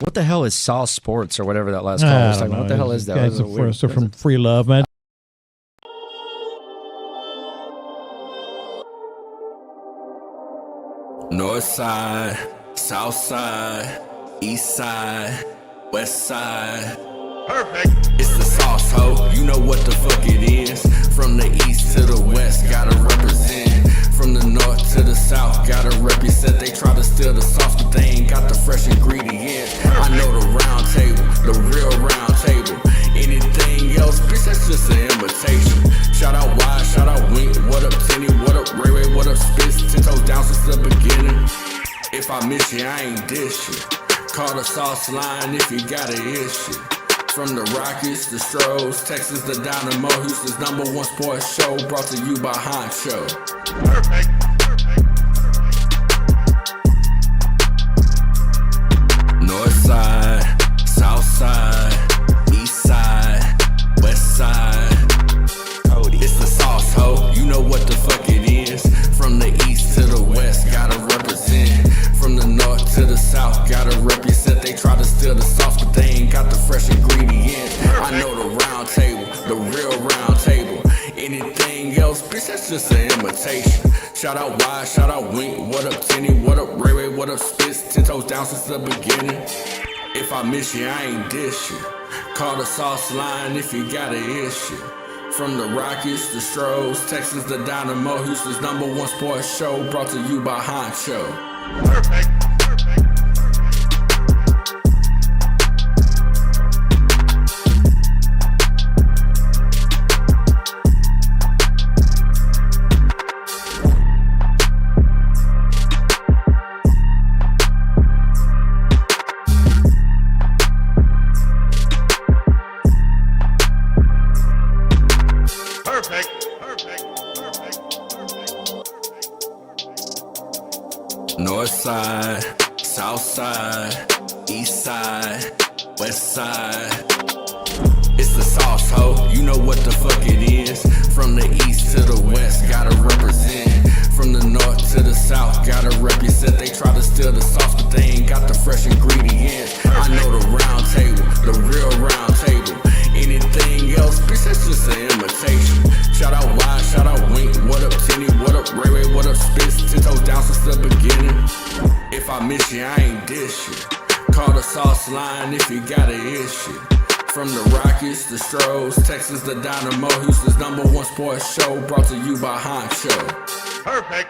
What the hell is Sauce Sports or whatever that last call was talking about? What the hell is that? Guys are from Free Love, man. North side, south side, east side, west side. Perfect. It's the sauce, ho. You know what the fuck it is. From the east to the west, gotta represent. From the north to the south, gotta represent. They try to steal the sauce, but they ain't got the fresh ingredients. I know the round table, the real round table. Anything else, bitch, that's just an imitation. Shout out Wide, shout out Wink, what up Tenny, what up Ray Ray, what up Spitz, 10 toes down since the beginning. If I miss you, I ain't dish you. Call the sauce line if you got an issue. From the Rockies, the Stros, Texas, the Dynamo, Houston's #1 sports show, brought to you by Honcho. Perfect. North side, south side, east side, west side. It's the sauce, ho. You know what the fuck it is. From the east to the west, gotta represent. From the north to the south, gotta represent. They try to steal the sauce, but they ain't got the fresh ingredients. I know the round table, the real round table. Anything else, bitch, that's just an imitation. Shout out Wide, shout out Wink, what up Tenny, what up Ray Ray, what up Spitz, 10 toes down since the beginning. If I miss you, I ain't dish you. Call the sauce line if you got an issue. From the Rockies, the Stros, Texas, the Dynamo, Houston's #1 sports show, brought to you by Honcho. Perfect. North side, south side, east side, west side. It's the sauce, ho. You know what the fuck it is. From the east to the west, gotta represent. From the north to the south, gotta represent. They try to steal the sauce, but they ain't got the fresh ingredients. I know the round table, the real round table. Anything else, bitch, that's just an imitation. Shout out Wide, shout out Wink, what up Tenny, what up Ray Ray, what up Spitz, 10 toes down since the beginning. If I miss you, I ain't dish you. Call the sauce line if you got an issue. From the Rockies, the Stros, Texas, the Dynamo, Houston's #1 sports show, brought to you by Honcho. Perfect.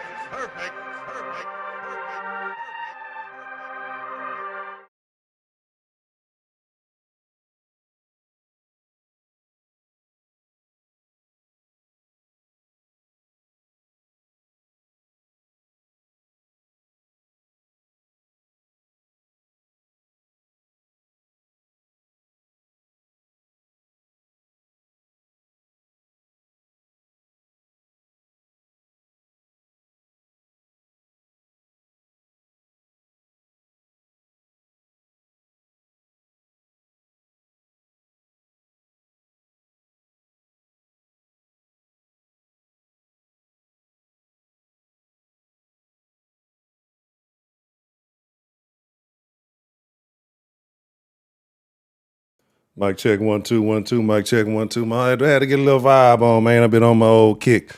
Mic check 1 2 1 2. Mic check 1 2. I had to get a little vibe on, man. I've been on my old kick.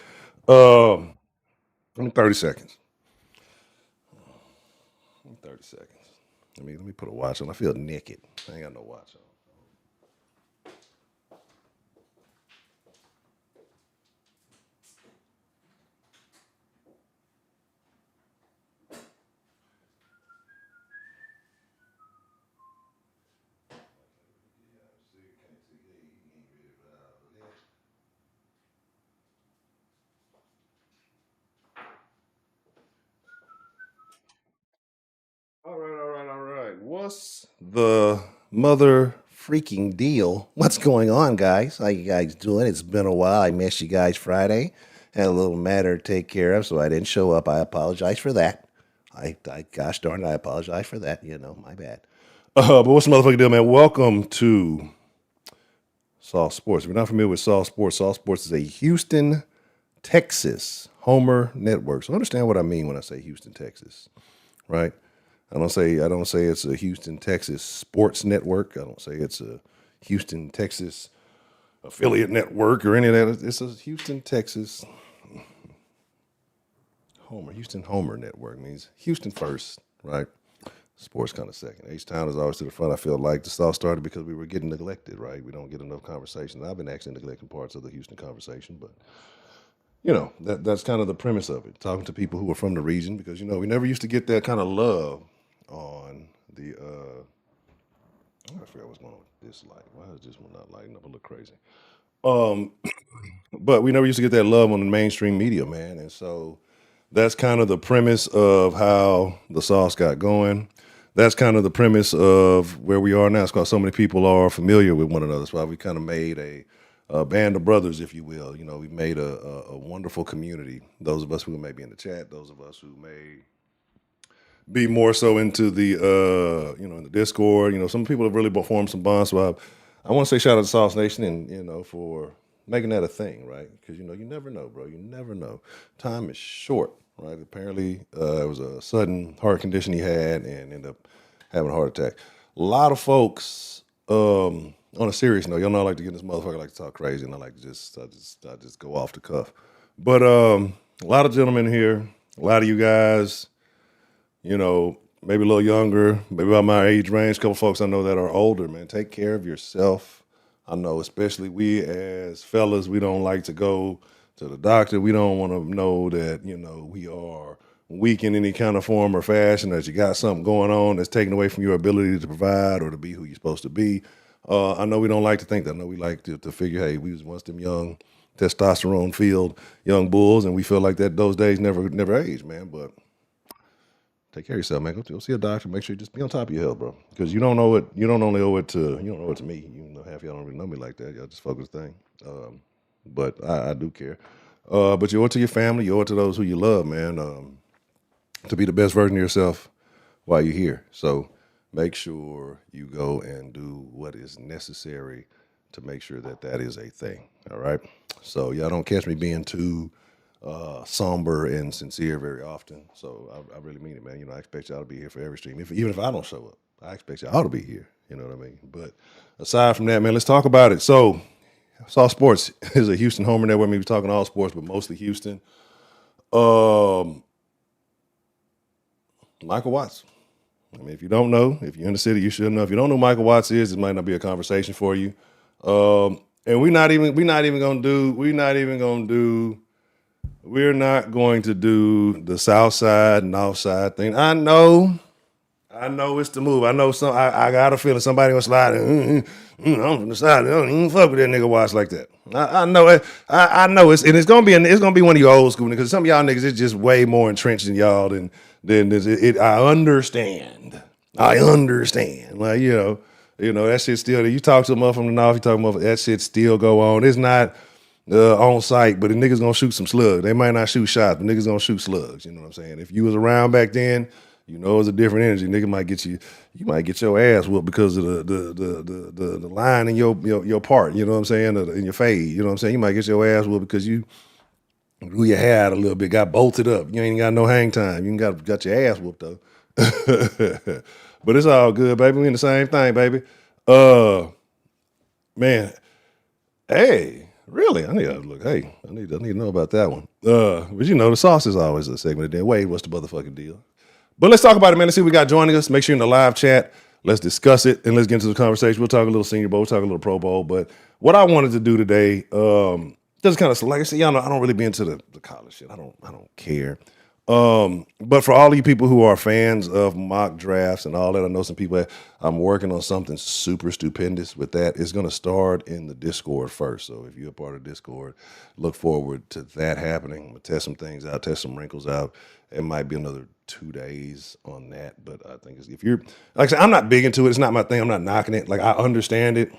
30 seconds. 30 seconds. Let me put a watch on. I feel naked. I ain't got no watch on. All right. What's the mother freaking deal? What's going on, guys? How you guys doing? It's been a while. I missed you guys Friday. Had a little matter to take care of, so I didn't show up. I apologize for that. Gosh darn it, I apologize for that. My bad. But what's the motherfucking deal, man? Welcome to Sauce Sports. If you're not familiar with Sauce Sports is a Houston, Texas Homer network. So understand what I mean when I say Houston, Texas, right? I don't say it's a Houston, Texas sports network. I don't say it's a Houston, Texas affiliate network or any of that. It's a Houston, Texas Houston Homer network. Means Houston first, right? Sports kind of second. Htown is always to the front. I feel like this all started because we were getting neglected, right? We don't get enough conversation. I've been actually neglecting parts of the Houston conversation, but that's kind of the premise of it. Talking to people who are from the region because we never used to get that kind of love on the. I forgot what's going on with this light. Why is this one not lighting up? A little crazy. But we never used to get that love on the mainstream media, man, and so that's kind of the premise of how the sauce got going. That's kind of the premise of where we are now. It's because so many people are familiar with one another. That's why we kind of made a band of brothers, if you will. We made a wonderful community. Those of us who may be in the chat, those of us who may be more so into the, in the Discord. Some people have really formed some bonds. So I want to say shout out to Sauce Nation and, for making that a thing, right? Because, you never know, bro. You never know. Time is short. Right. Apparently, it was a sudden heart condition he had and ended up having a heart attack. A lot of folks, on a serious note, y'all know I like to get in this motherfucker, I like to talk crazy, and I just go off the cuff. But a lot of gentlemen here, a lot of you guys, maybe a little younger, maybe about my age range. A couple folks I know that are older, man. Take care of yourself. I know, especially we as fellas, we don't like to go to the doctor. We don't want to know that, we are weak in any kind of form or fashion, that you got something going on that's taking away from your ability to provide or to be who you're supposed to be. I know we don't like to think that. I know we like to figure, hey, we was once them young, testosterone-filled young bulls, and we feel like that those days never age, man. But take care of yourself, man. Go see a doctor. Make sure you just be on top of your health, bro. Because you don't owe it to me. Half y'all don't really know me like that. Y'all just focus thing. But I do care. But you owe it to your family. You owe it to those who you love, man, to be the best version of yourself while you're here. So make sure you go and do what is necessary to make sure that is a thing, all right? So y'all don't catch me being too somber and sincere very often. So I really mean it, man. I expect y'all to be here for every stream. Even if I don't show up, I expect y'all to be here. You know what I mean? But aside from that, man, let's talk about it. So Saw Sports is a Houston homer network. We're talking all sports, but mostly Houston. Michael Watts. I mean, if you don't know, if you're in the city, you should know. If you don't know who Michael Watts is, it might not be a conversation for you. And we're not going to do the South Side, North Side thing. I know it's the move. I know I got a feeling somebody gonna slide. I'm from the side. I don't even fuck with that nigga Watts like that. I know it. I know it's gonna be one of your old school niggas. Because some of y'all niggas is just way more entrenched than y'all than this. I understand. Like that shit still. You talk to a motherfucker from the north. You talk to a motherfucker. That shit still go on. It's not on site, but the niggas gonna shoot some slugs. They might not shoot shots, but niggas gonna shoot slugs. You know what I'm saying? If you was around back then. It's a different energy. Nigga might get you might get your ass whooped because of the line in your part, you know what I'm saying, in your fade, you know what I'm saying? You might get your ass whooped because you grew your hair out a little bit, got bolted up. You ain't got no hang time. You got your ass whooped though. But it's all good, baby. We in the same thing, baby. Man, hey, really? I need to know about that one. But the sauce is always a segment. Then Wade, what's the motherfucking deal? But let's talk about it, man. Let's see what we got joining us. Make sure you're in the live chat. Let's discuss it, and let's get into the conversation. We'll talk a little Senior Bowl. We'll talk a little Pro Bowl. But what I wanted to do today, just kind of, like I said, y'all know, I don't really be into the college shit. I don't care. But for all of you people who are fans of mock drafts and all that, I know some people, I'm working on something super stupendous with that. It's going to start in the Discord first. So if you're a part of Discord, look forward to that happening. I'm going to test some things out, test some wrinkles out. It might be another 2 days on that. But I think if you're, like I said, I'm not big into it. It's not my thing. I'm not knocking it. Like, I understand it.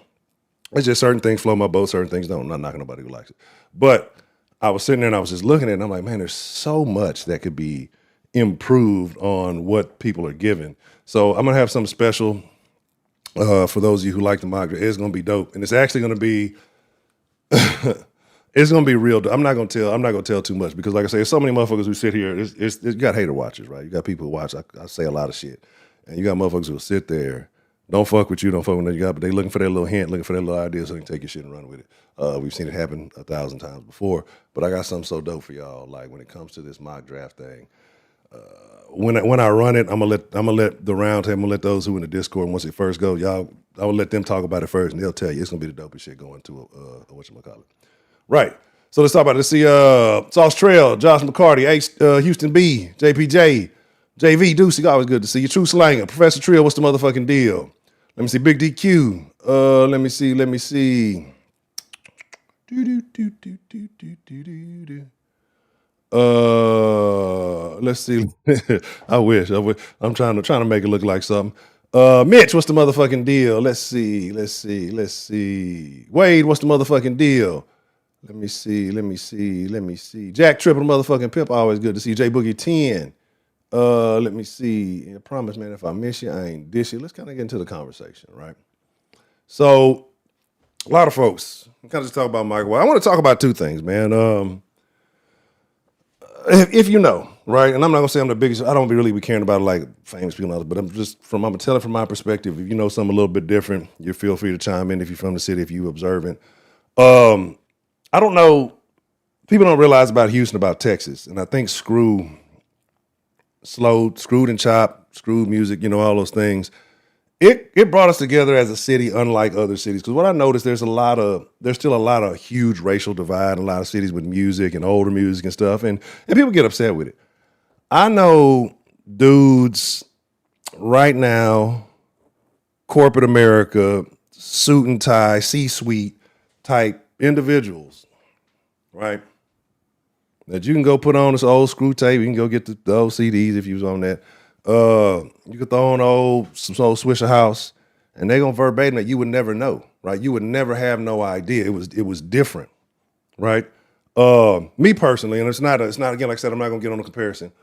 It's just certain things float my boat, certain things don't. I'm not knocking nobody who likes it. But I was sitting there and I was just looking at it and I'm like, man, there's so much that could be improved on what people are given. So I'm going to have something special for those of you who like the mock draft. It's going to be dope. And it's actually going to be, It's gonna be real. I'm not gonna tell too much because, like I say, there's so many motherfuckers who sit here. You got hater watchers, right? You got people who watch. I say a lot of shit, and you got motherfuckers who sit there, don't fuck with you, don't fuck with you got, but they looking for their little hint, looking for their little idea, so they can take your shit and run with it. We've seen it happen 1,000 times before, but I got something so dope for y'all. Like when it comes to this mock draft thing, when I run it, I'm gonna let the round table, I'm gonna let those who in the Discord once it first go, y'all, I will let them talk about it first, and they'll tell you it's gonna be the dopest shit going to a whatchamacallit. Right. So let's talk about it. Let's see Sauce Trail, Josh McCarty, Houston B, JPJ, JV, Deucey, always good to see you. True Slanger, Professor Trill, what's the motherfucking deal? Let me see, Big DQ. Let me see. Let's see. I wish. I'm trying to make it look like something. Mitch, what's the motherfucking deal? Let's see. Wade, what's the motherfucking deal? Let me see. Jack Triple motherfucking Pimp, always good to see. J Boogie 10. Let me see. I promise, man, if I miss you, I ain't dish you. Let's kind of get into the conversation, right? So, a lot of folks kind of just talk about Michael. I want to talk about two things, man. If you know, right, and I'm not gonna say I'm the biggest. I don't really be caring about like famous people, and others, but I'm gonna tell it from my perspective. If you know something a little bit different, you feel free to chime in. If you're from the city, if you observant, I don't know. People don't realize about Houston, about Texas, and I think Screwed and Chop, Screwed music, you know, all those things. It brought us together as a city, unlike other cities. Because what I noticed, there's still a lot of huge racial divide in a lot of cities with music and older music and stuff, and people get upset with it. I know dudes right now, corporate America, suit and tie, C-suite type individuals, right? That you can go put on this old screw tape. You can go get the old CDs if you was on that. You could throw on some old Swisha House, and they're gonna verbatim that you would never know, right? You would never have no idea. It was different, right? Me personally, and it's not again, like I said, I'm not gonna get on a comparison.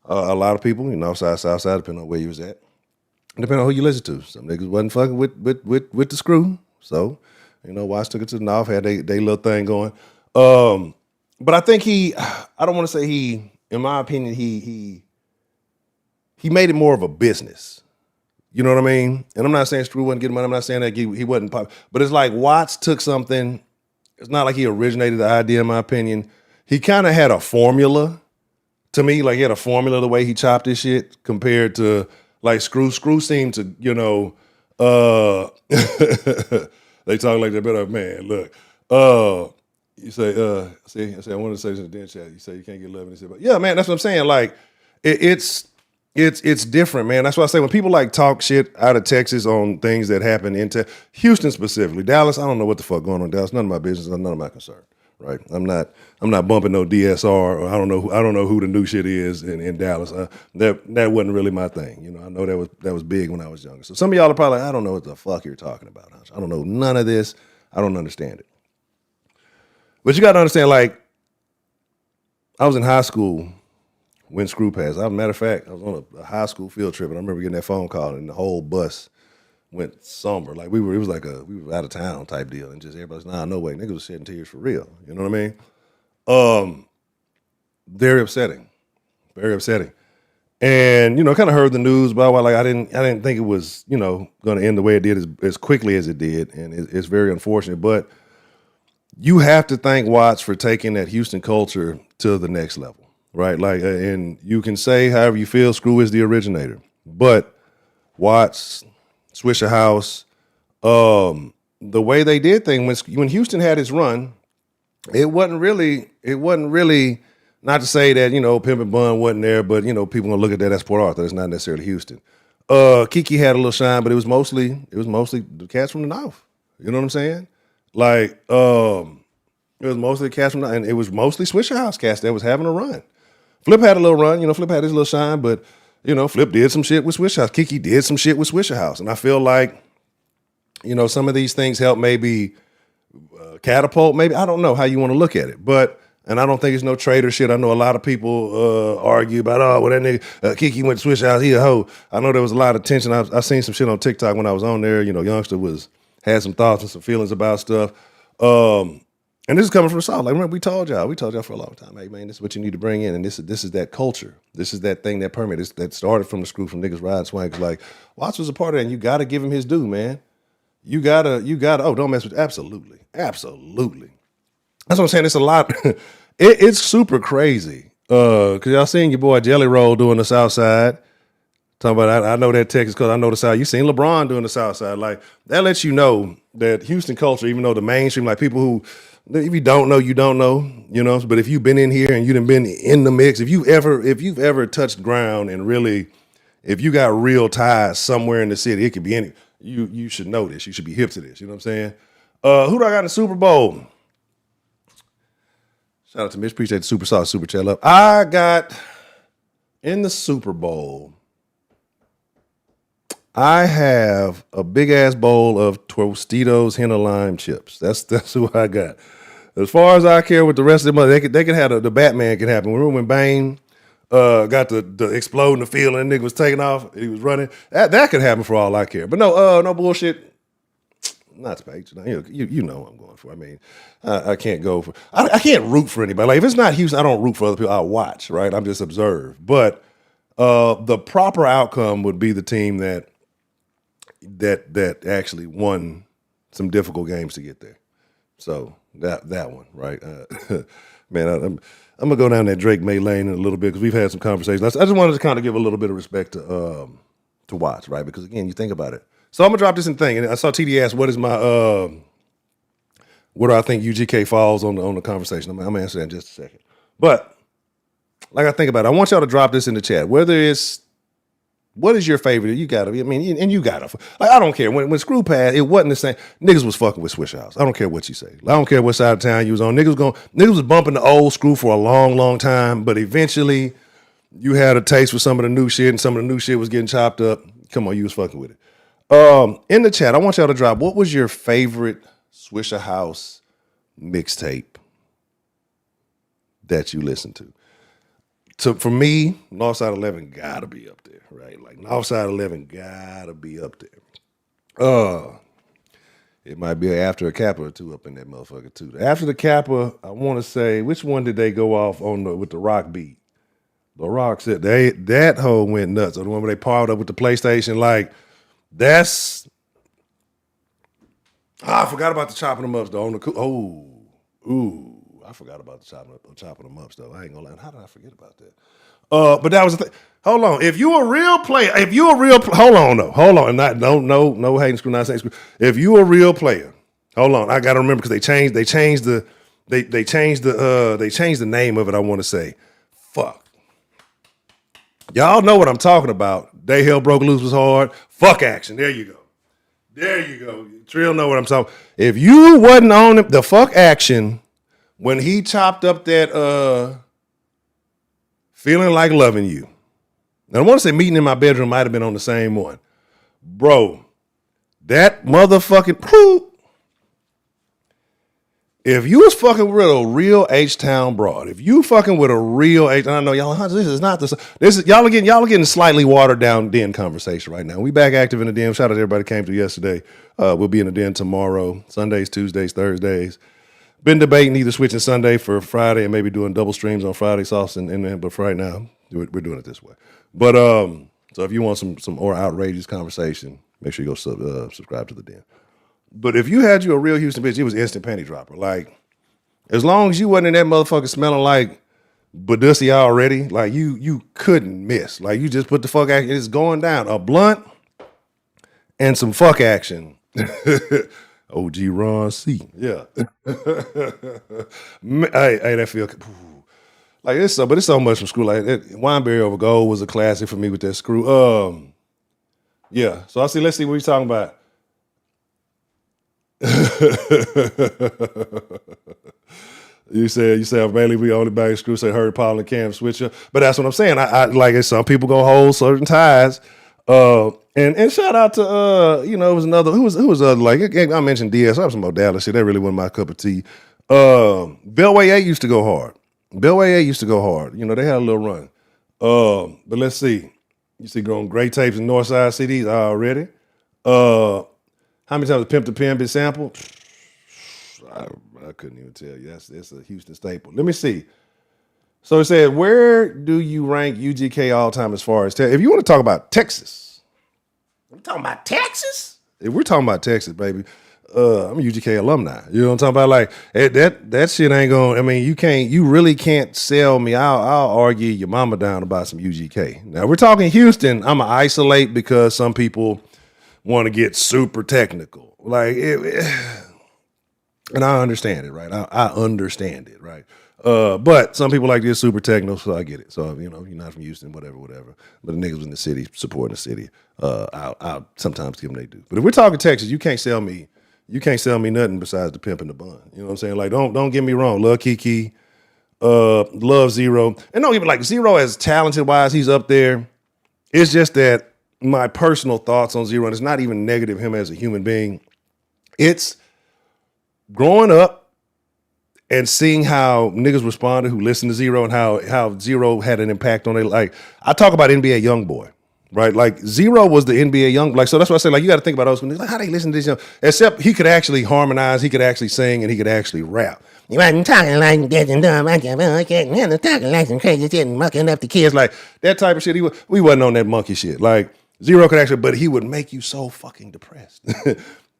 A lot of people, you know, south side, depending on where you was at, depending on who you listen to. Some niggas wasn't fucking with the screw, so you know, Watts took it to the north, had they little thing going. But I think I don't want to say in my opinion, he made it more of a business. You know what I mean? And I'm not saying Screw wasn't getting money. I'm not saying that he wasn't pop. But it's like Watts took something. It's not like he originated the idea, in my opinion. He kind of had a formula to me. Like he had a formula the way he chopped his shit compared to like Screw. Screw seemed to, you know, they talk like that, but man, look. You say, I wanted to say this in the den chat. You say you can't get love, and he said, but yeah, man, that's what I'm saying. Like, it's different, man. That's why I say when people like talk shit out of Texas on things that happen in Houston specifically, Dallas, I don't know what the fuck going on in Dallas. None of my business, none of my concern. Right? I'm not bumping no DSR, or I don't know who the new shit is in Dallas. That wasn't really my thing. You know, I know that was big when I was younger. So some of y'all are probably like, I don't know what the fuck you're talking about. I don't know none of this. I don't understand it. But you got to understand, like, I was in high school when Screw passed. As a matter of fact, I was on a high school field trip, and I remember getting that phone call, and the whole bus went somber. Like, we were out of town type deal, and just everybody's, nah, no way. Niggas was shedding tears for real. You know what I mean? Very upsetting. Very upsetting. And, you know, kind of heard the news, but like I didn't think it was, you know, going to end the way it did as quickly as it did, and it's very unfortunate. But you have to thank Watts for taking that Houston culture to the next level, right? Like, and you can say however you feel, Screw is the originator, but Watts, Swisha House, the way they did things when Houston had its run, it wasn't really, not to say that, you know, Pimp and Bun wasn't there, but, you know, people gonna look at that as Port Arthur. It's not necessarily Houston. Kiki had a little shine, but it was mostly the cats from the North. You know what I'm saying? Like, it was mostly cats from the, and it was mostly Swisha House cats that was having a run. Flip had a little run, you know, Flip had his little shine, but, you know, Flip did some shit with Swisha House. Kiki did some shit with Swisha House. And I feel like, you know, some of these things help maybe catapult, maybe, I don't know how you want to look at it, but, and I don't think it's no traitor shit. I know a lot of people argue about, oh, well, that nigga, Kiki went to Swisha House, he a hoe. I know there was a lot of tension. I seen some shit on TikTok when I was on there, you know, youngster had some thoughts and some feelings about stuff. And this is coming from the South. Like, remember, we told y'all for a long time, hey, man, this is what you need to bring in. And this is that culture. This is that thing that permeated. That started from the screw from niggas riding swanks. Like, Watts was a part of that, and you got to give him his due, man. You gotta, don't mess with, absolutely. That's what I'm saying. It's a lot. It's super crazy. Because y'all seen your boy Jelly Roll doing the South Side. Talking about, I know that Texas because I know the South. You seen LeBron doing the South Side. Like, that lets you know that Houston culture, even though the mainstream, like people who, if you don't know, you don't know, but if you've been in here and you've been in the mix, if you've ever touched ground and really, if you got real ties somewhere in the city, it could be any, you should know this. You should be hip to this. You know what I'm saying? Who do I got in the Super Bowl? Shout out to Mitch. Appreciate the super sauce, super chat up. I got in the Super Bowl, I have a big ass bowl of Tostitos henna lime chips. That's who I got. As far as I care with the rest of them, they can have the Batman can happen. Remember when Bane got the exploding the field and the nigga was taking off, he was running. That could happen for all I care. But no bullshit. Not space. You know what I'm going for. I mean, I can't go for. I can't root for anybody. Like if it's not Houston, I don't root for other people. I watch. Right. I'm just observe. But the proper outcome would be the team that actually won some difficult games to get there. So that one, right? Man, I'm gonna go down that Drake May lane in a little bit because we've had some conversations. I just wanted to kind of give a little bit of respect to Watts, right? Because again, you think about it. So I'm gonna drop this in thing, and I saw TD ask, "What is my where do I think UGK falls on the conversation?" I'm gonna answer that in just a second. But like I think about it, I want y'all to drop this in the chat. Whether it's what is your favorite? You gotta be. I mean, and you gotta. Like, I don't care. When Screw passed, it wasn't the same. Niggas was fucking with Swisha House. I don't care what you say. I don't care what side of town you was on. Niggas was bumping the old Screw for a long, long time. But eventually, you had a taste for some of the new shit, and some of the new shit was getting chopped up. Come on, you was fucking with it. In the chat, I want y'all to drop. What was your favorite Swisha House mixtape that you listened to? For me, Northside 11 gotta be up there, right? Like Northside 11 gotta be up there. It might be after a Kappa or two up in that motherfucker too. After the Kappa, I want to say, which one did they go off on with the rock beat? The rock said that hoe went nuts. Or the one where they powered up with the PlayStation, like that's. I forgot about the chopping them ups though. I forgot about the chopping them ups though. I ain't gonna lie. How did I forget about that? But that was the thing. Hold on. If you a real player, hold on. And not no hating screw, not saying screw. If you a real player, hold on. I gotta remember because they changed the name of it. I want to say, fuck. Y'all know what I'm talking about. Day Hell Broke Loose was hard. Fuck action. There you go. Trill know what I'm talking. If you wasn't on the fuck action when he chopped up that feeling like loving you. Now I want to say meeting in my bedroom might have been on the same one. Bro, that motherfucking if you was fucking with a real Htown broad, if you fucking with a real H, I know y'all, this is not y'all are getting slightly watered down den conversation right now. We back active in the den. Shout out to everybody who came through yesterday. We'll be in the den tomorrow, Sundays, Tuesdays, Thursdays. Been debating either switching Sunday for Friday and maybe doing double streams on Friday sauce but for right now, we're doing it this way. But so if you want some more outrageous conversation, make sure you go subscribe to the den. But if you had you a real Houston bitch, it was instant panty dropper. Like, as long as you wasn't in that motherfucker smelling like Badussi already, like you couldn't miss. Like you just put the fuck action, it's going down. A blunt and some fuck action. OG Ron C. Yeah. Hey, that feel like it's so much from Screw. Like Wineberry Over Gold was a classic for me with that Screw. Yeah. So let's see what he's talking about. You said mainly we only bag Screw, say Hurd, Paul, and Cam Switcher. But that's what I'm saying. I like it. Some people gonna hold certain ties. And shout out to it was another who was like I mentioned DS. I was some more Dallas shit. That really wasn't my cup of tea. Beltway A used to go hard. You know, they had a little run. But let's see. You see going great tapes and Northside CDs already. How many times Pimp to Pimp been sampled? I couldn't even tell you. That's a Houston staple. Let me see. So it said, where do you rank UGK all time as far as if you want to talk about Texas? I'm talking about Texas. If we're talking about Texas, baby, I'm a UGK alumni. You know what I'm talking about? Like that shit ain't going. I mean, you really can't sell me. I'll argue your mama down about some UGK. Now we're talking Houston. I'm gonna isolate because some people want to get super technical. Like, and I understand it, right? I understand it, right? But some people like this super techno, so I get it. So, you're not from Houston, whatever. But the niggas in the city, supporting the city, I'll sometimes give them they do. But if we're talking Texas, you can't sell me nothing besides the pimp and the bun. You know what I'm saying? Like, don't get me wrong. Love Kiki, love Zero. And don't even like Zero as talented wise, he's up there. It's just that my personal thoughts on Zero, and it's not even negative him as a human being. It's growing up and seeing how niggas responded who listened to Zero and how Zero had an impact on it. Like, I talk about NBA Youngboy, right? Like, Zero was the NBA Young. Like, so that's why I say, like, you got to think about those niggas. Like, how they listen to this young? Except he could actually harmonize, he could actually sing, and he could actually rap. You wasn't talking like this and dumb. I can't talking like some crazy shit and mucking up the kids. Like, that type of shit. We wasn't on that monkey shit. Like, Zero could actually, but he would make you so fucking depressed.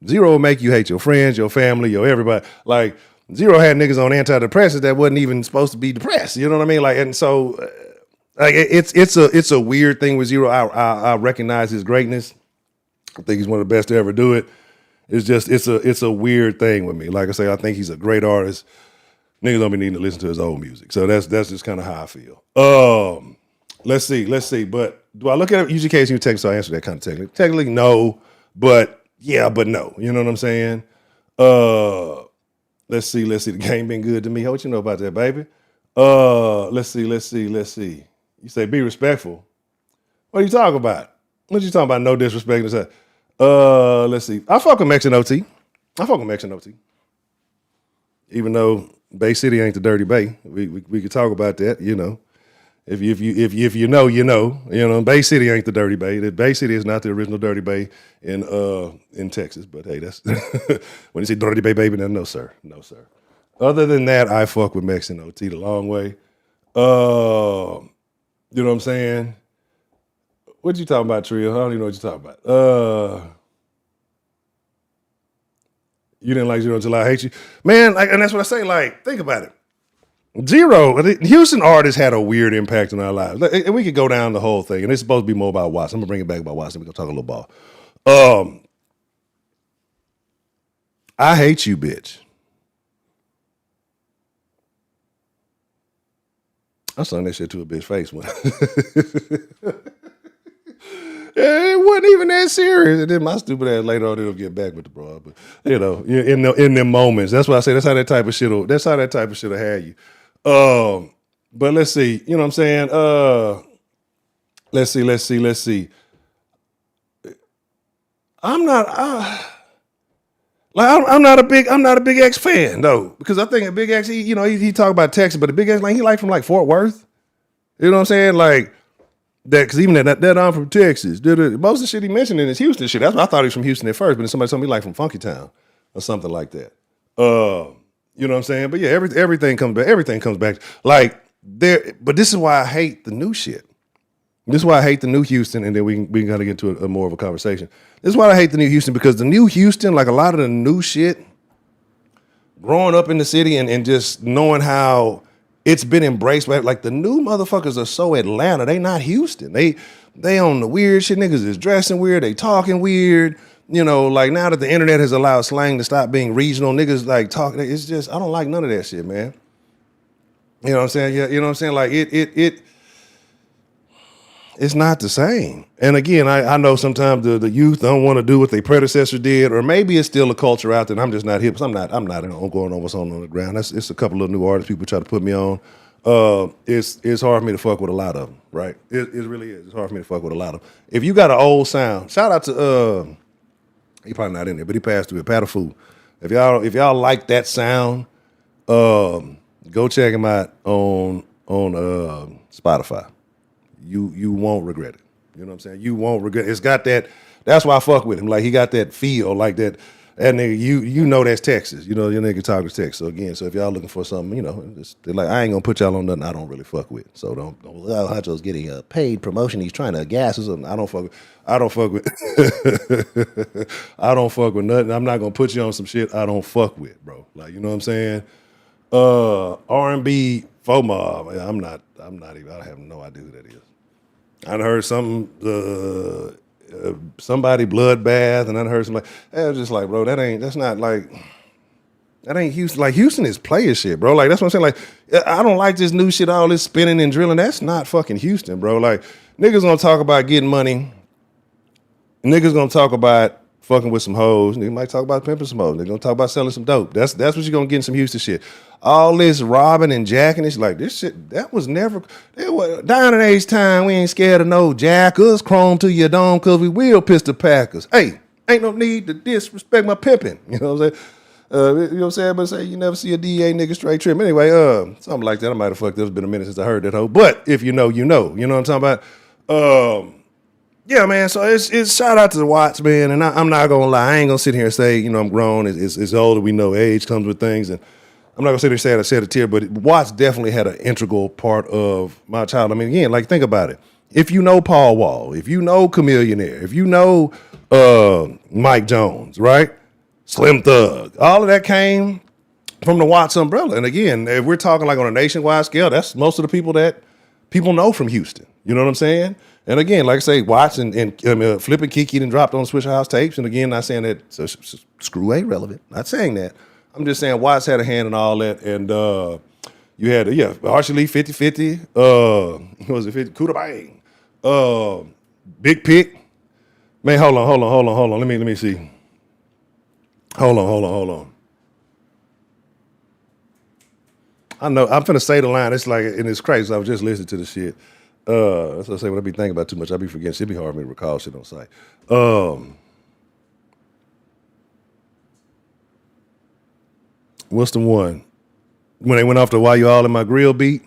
Zero would make you hate your friends, your family, your everybody. Like, Zero had niggas on antidepressants that wasn't even supposed to be depressed. You know what I mean? Like, and so, like, it's a weird thing with Zero. I recognize his greatness. I think he's one of the best to ever do it. It's just it's a weird thing with me. Like I say, I think he's a great artist. Niggas don't be needing to listen to his old music. So that's just kind of how I feel. Let's see. But do I look at UGK as you text? So I answer that kind of technically. Technically, no. But yeah, but no. You know what I'm saying? Let's see. The game been good to me. What you know about that, baby? Let's see. You say be respectful. What are you talking about? What you talking about? No disrespect. Let's see. I fuck with Mex and OT. Even though Bay City ain't the dirty Bay, we could talk about that. You know, if you know, you know. Bay City ain't the dirty Bay. The Bay City is not the original dirty Bay in Texas. But hey, that's when you say dirty Bay, baby, then no sir. Other than that, I fuck with Mex and OT the long way. You know what I'm saying? What you talking about, Trio? I don't even know what you're talking about. You didn't like Zero until I hate you. Man, and that's what I say, like, think about it. Zero, Houston artists had a weird impact on our lives. And we could go down the whole thing, and it's supposed to be more about Watts. I'm going to bring it back about Watts, and we're going to talk a little ball. I hate you, bitch. I sung that shit to a bitch face when it wasn't even that serious. And then my stupid ass later on it'll get back with the broad. But in them moments, that's why I say that's how that type of shit will have you. But let's see, you know what I'm saying? Let's see. I'm not a Big X fan though, because I think a Big X, he talk about Texas, but the Big X, like, he like from like Fort Worth. You know what I'm saying? Like that, because even that I'm from Texas. Most of the shit he mentioned in his Houston shit. That's what I thought he was from Houston at first, but then somebody told me like from Funky Town or something like that. You know what I'm saying? But yeah, everything comes back like there. But this is why I hate the new shit. This is why I hate the new Houston, and then we can kind of get into a more of a conversation. This is why I hate the new Houston, because the new Houston, like a lot of the new shit, growing up in the city and just knowing how it's been embraced by, like, the new motherfuckers are so Atlanta. They not Houston. They on the weird shit. Niggas is dressing weird. They talking weird. Like, now that the internet has allowed slang to stop being regional, niggas like talking. It's just, I don't like none of that shit, man. You know what I'm saying? Yeah, you know what I'm saying? Like it's not the same. And again, I know sometimes the youth don't want to do what their predecessor did, or maybe it's still a culture out there and I'm just not hip. I'm not going on what's on the ground. It's a couple of new artists people try to put me on. It's hard for me to fuck with a lot of them, right? It really is. It's hard for me to fuck with a lot of them. If you got an old sound, shout out to he probably not in there, but he passed through it, Patterfool. If y'all like that sound, go check him out on Spotify. You won't regret it. You know what I'm saying? You won't regret it. It's got that. That's why I fuck with him. Like, he got that feel, like that That nigga, you know that's Texas. You know, your nigga talking Texas. So again, so if y'all looking for something, you know, they're like, I ain't gonna put y'all on nothing I don't really fuck with. So don't Huncho's getting a paid promotion. He's trying to gas or something. I don't fuck with I don't fuck with nothing. I'm not gonna put you on some shit I don't fuck with, bro. Like, you know what I'm saying? R&B FOMO. I have no idea who that is. I heard something somebody bloodbath, and I heard some like, I was just like, bro, that ain't Houston. Like, Houston is player shit, bro. Like, that's what I'm saying. Like, I don't like this new shit, all this spinning and drilling. That's not fucking Houston, bro. Like, niggas gonna talk about getting money. Niggas gonna talk about fucking with some hoes. Niggas might talk about pimping some hoes. They're gonna talk about selling some dope. That's what you're gonna get in some Houston shit. All this robbing and jacking, it's like, this shit, that was never, down in Htown, we ain't scared of no jackers, chrome to your dome, cause we will pistol packers. Hey, ain't no need to disrespect my pimping. You know what I'm saying? You know what I'm saying? But say you never see a DA nigga straight trim. Anyway, something like that. I might have fucked up. It's been a minute since I heard that hoe. But if you know, you know. You know what I'm talking about? Yeah, man. So it's shout out to the Watts, man. And I'm not gonna lie. I ain't gonna sit here and say, you know, I'm grown. It's older. We know age comes with things, and I'm not gonna sit here and say I shed a tear. But Watts definitely had an integral part of my childhood. I mean, again, like, think about it. If you know Paul Wall, if you know Chameleonaire, if you know Mike Jones, right? Slim Thug, all of that came from the Watts umbrella. And again, if we're talking like on a nationwide scale, that's most of the people that people know from Houston. You know what I'm saying? And again, like I say, Watts and Flip and Kiki done dropped on Swisha House tapes. And again, not saying that Screw ain't relevant. Not saying that. I'm just saying Watts had a hand in all that. And you had, Archie Lee 50-50. What was it, 50? Kuda Bang. Big Pick. Man, hold on. Let me see. Hold on. I know, I'm finna say the line. It's like, and it's crazy. I was just listening to the shit. That's what I say, when I be thinking about too much, I be forgetting. It'd be hard for me to recall shit on site. What's the one? When they went off the Why You All in My Grill beat?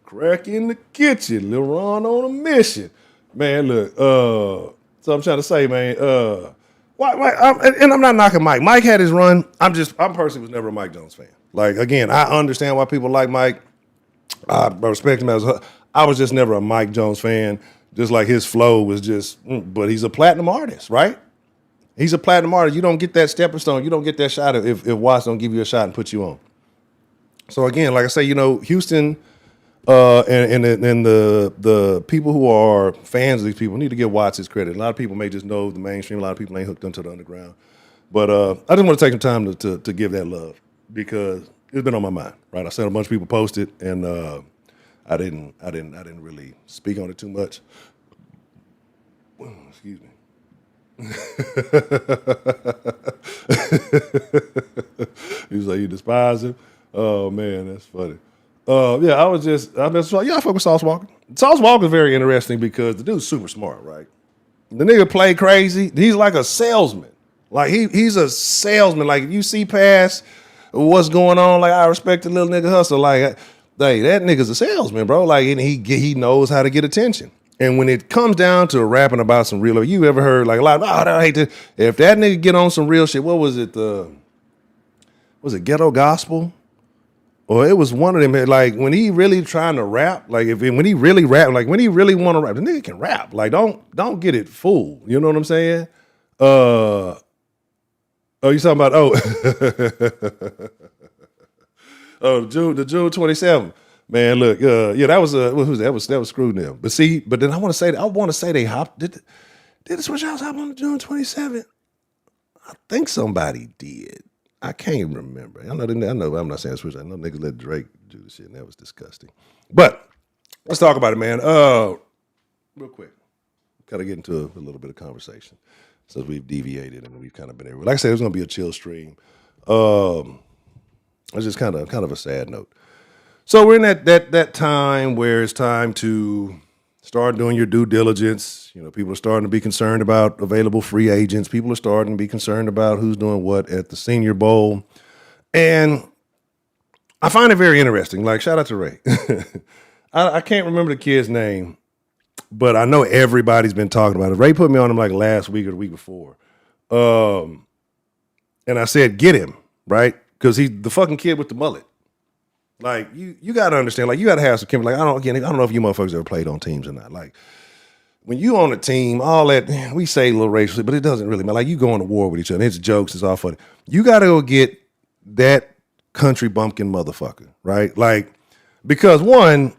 Crack in the kitchen, Lil Ron on a mission. Man, look, so I'm trying to say, man, and I'm not knocking Mike. Mike had his run. I personally was never a Mike Jones fan. Like, again, I understand why people like Mike. I respect him I was just never a Mike Jones fan. Just like his flow was just, but he's a platinum artist, right? He's a platinum artist. You don't get that stepping stone. You don't get that shot if Watts don't give you a shot and put you on. So again, like I say, you know, Houston, and the people who are fans of these people need to give Watts his credit. A lot of people may just know the mainstream. A lot of people ain't hooked into the underground. But I just want to take some time to give that love, because it's been on my mind. Right, I said a bunch of people posted, and I didn't really speak on it too much. Excuse me. He was like, you despise him? Oh man, that's funny. I fuck with Sauce Walker. Sauce Walker's very interesting because the dude's super smart, right? The nigga play crazy. He's like a salesman. Like he's a salesman. Like, if you see past what's going on, like, I respect the little nigga hustle. Like that nigga's a salesman, bro. Like, and he knows how to get attention. And when it comes down to rapping about some real, you ever heard like a lot of, I hate this. If that nigga get on some real shit, what was it? Was it Ghetto Gospel? Or it was one of them, like, when he really trying to rap, like, when he really rap, like, when he really want to rap, the nigga can rap. Like, don't get it fooled. You know what I'm saying? You talking about, the June 27th. Man, look, that was what was that? That was Screw them. But then I want to say they hopped. Did the Swisha House hop on the June 27th? I think somebody did. I can't remember. I know. I'm not saying Swisha. I know niggas let Drake do the shit, and that was disgusting. But let's talk about it, man. Real quick, kind of get into a little bit of conversation since we've deviated and we've kind of been everywhere. Like I said, it was going to be a chill stream. It's just kind of a sad note. So we're in that time where it's time to start doing your due diligence. You know, people are starting to be concerned about available free agents. People are starting to be concerned about who's doing what at the Senior Bowl. And I find it very interesting. Like, shout out to Ray. I can't remember the kid's name. but I know everybody's been talking about it. Ray put me on him like last week or the week before. And I said, get him, right? Because he's the fucking kid with the mullet. Like, you got to understand, like, you got to have some chemistry. Like, I don't know if you motherfuckers ever played on teams or not. Like, when you on a team, all that, we say a little racial, but it doesn't really matter. Like, you going to war with each other. It's jokes. It's all funny. You got to go get that country bumpkin motherfucker, right? Like, because one,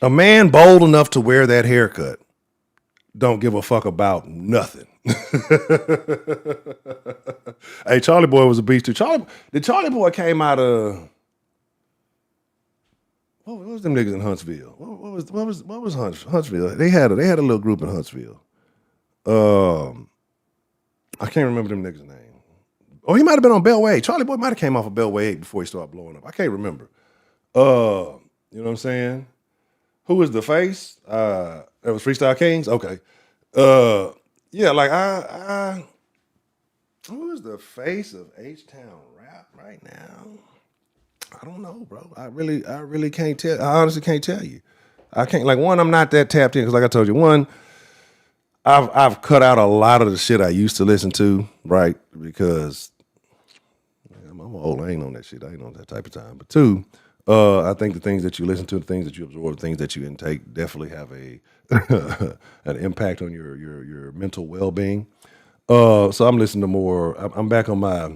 a man bold enough to wear that haircut don't give a fuck about nothing. Hey, Charlie Boy was a beast too. The Charlie Boy came out of what was them niggas in Huntsville? What was Huntsville? They had a little group in Huntsville. I can't remember them niggas' name. Oh, he might have been on Beltway. Charlie Boy might have came off of Beltway 8 before he started blowing up. I can't remember. You know what I'm saying? Who was the face? That was Freestyle Kings? Okay. Yeah, like who is the face of Htown rap right now? I don't know, bro. I really can't tell. I honestly can't tell you. I can't, like, one, I'm not that tapped in, because like I told you, one, I've cut out a lot of the shit I used to listen to, right? Because I'm old. I ain't on that shit. I ain't on that type of time. But two, I think the things that you listen to, the things that you absorb, the things that you intake definitely have an impact on your mental well-being. So I'm listening to more. I'm back on my